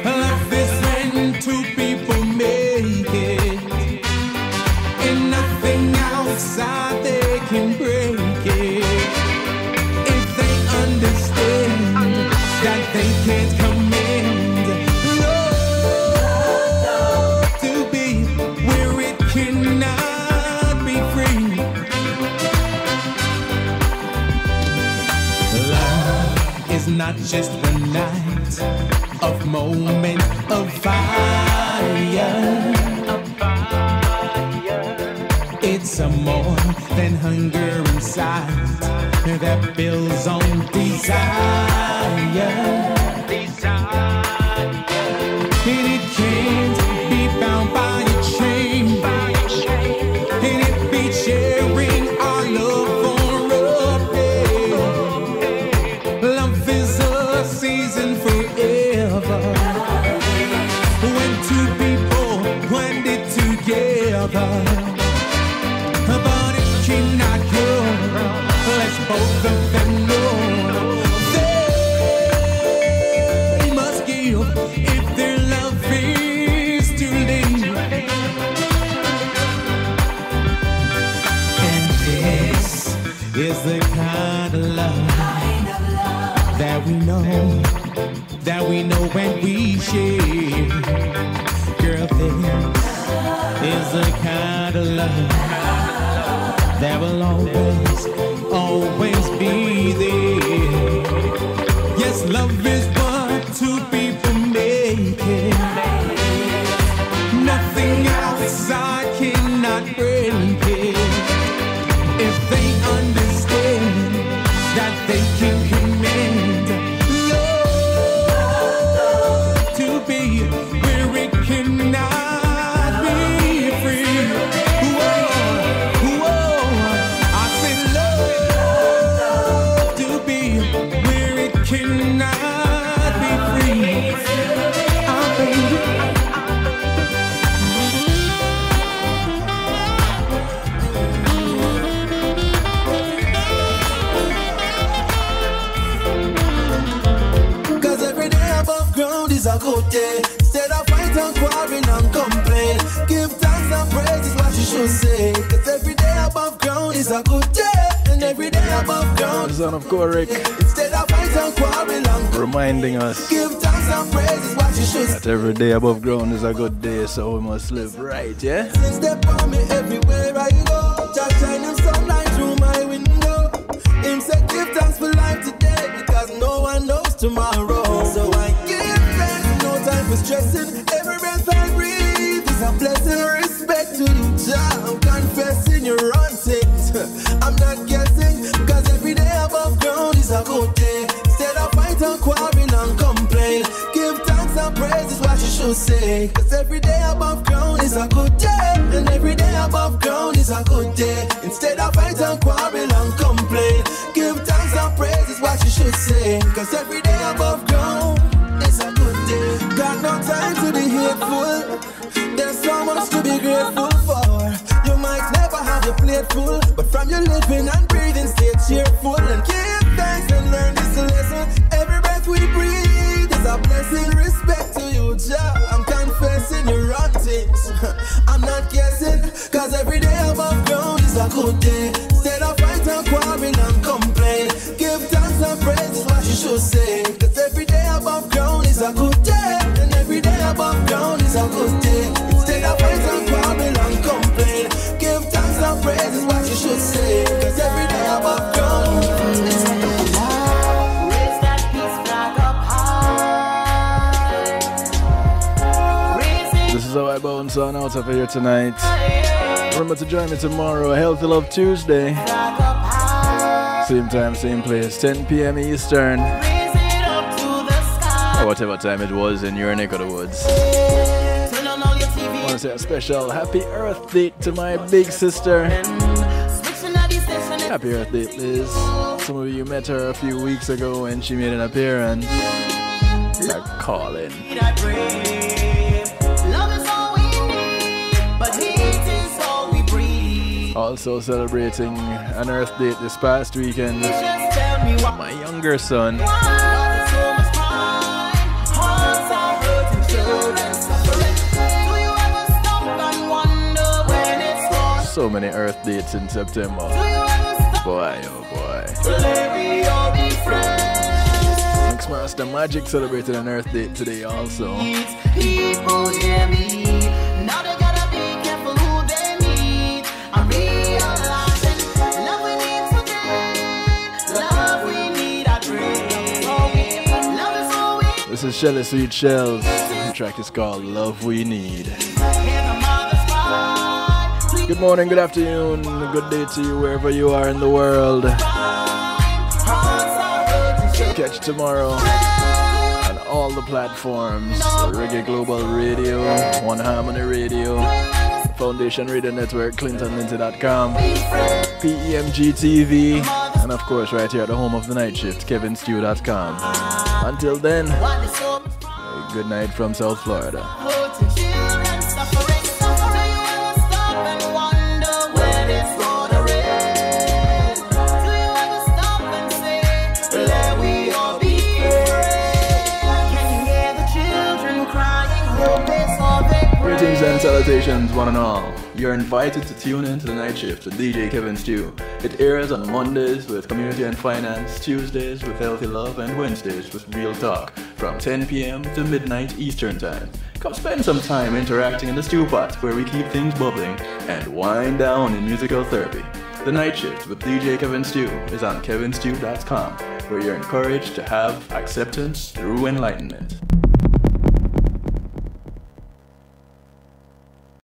Love is when two people make it, and nothing outside they can break it. If they understand that they can't command love to be where it cannot be free. Love is not just one night of moment of fire. It's a more than hunger inside that builds on desire. And it can't be bound by a chain. And it be sharing our love forever. Love is a season forever. When two people blend it together. But it cannot go. Let's both of them know. They must give if their love is to live. And this is the kind of love that we know when we share. Girl, this is the kind of love that will always be there. Yes, love is what two people make it. Nothing outside cannot break it. If they understand that they can command love to be where it cannot be free. I said love to be where it cannot be free. Baby. Cause every day above ground is a good day. Instead of fight and quarrel and complain, give thanks and praise is what you should say. Cause every day above ground is a good day. And every day above ground
The son of Korek.
Instead of fight and quarrel and
Reminding us
give thanks and praise is what you should say.
that every day above ground is a good day, so we must live right, yeah?
Step on me everywhere I go. Just shining sunlight through my window. Him say give thanks for life today because no one knows tomorrow. So I give thanks, no time for stressing. Every breath I breathe is a blessing. Respect to you, Jah. I'm confessing you're on it. I'm not guessing because every day above ground is a good day. Instead of fight and quarrel and complain, give thanks and praise is what you should say. Cause every day above ground is a good day. And every day above ground is a good day. Instead of fight and quarrel and complain, give thanks and praise is what you should say. Cause every day above ground is a good day. Got no time to be hateful. There's so much to be grateful for. You might never have your plate full, but from your living and breathing, stay cheerful and give thanks and learn this lesson. Every breath we breathe is a blessing. Respect to you, Jah. I'm confessing you're on things. I'm not guessing, cause every day above ground is a good day. Instead of fight and quarrel and complain, give thanks and praise is what you should say. Cause every day above ground is a good day. And every day above ground is a good day. Instead of fight and quarrel and complain, give thanks and praise is what you should say. Cause every day above ground is a good day. Raise that peace flag up high.
This is how I bounce on out of here tonight. Remember to join me tomorrow, Healthy Love Tuesday. Same time, same place, 10 p.m. Eastern. Or whatever time it was in your neck of the woods. I want to say a special happy Earth Day to my big sister. Happy Earth Day, Liz. Some of you met her a few weeks ago when she made an appearance. Like calling. Also celebrating an Earth Day this past weekend. My younger son. So many Earth dates in September. Boy, oh boy. Mixmaster Magic celebrated an Earth Day today also. People hear me. Now they gotta be careful who they meet. I'm realizing love we need today. Love we need a dream. Love is all we need. This is Shelly Sweet Shells. The track is called Love We Need. Good morning, good afternoon, good day to you wherever you are in the world. Catch tomorrow on all the platforms. Reggae Global Radio, One Harmony Radio, Foundation Radio Network, ClintonLindsay.com, PEMG TV, and of course right here at the home of the night shift, KevinStew.com. Until then, good night from South Florida. Greetings and salutations, one and all. You're invited to tune in to the night shift with DJ Kevin Stew. It airs on Mondays with Community and Finance, Tuesdays with Healthy Love, and Wednesdays with Real Talk from 10 p.m. to midnight Eastern Time. Come spend some time interacting in the stew pot where we keep things bubbling and wind down in musical therapy. The night shift with DJ Kevin Stew is on kevinstew.com, where you're encouraged to have acceptance through enlightenment.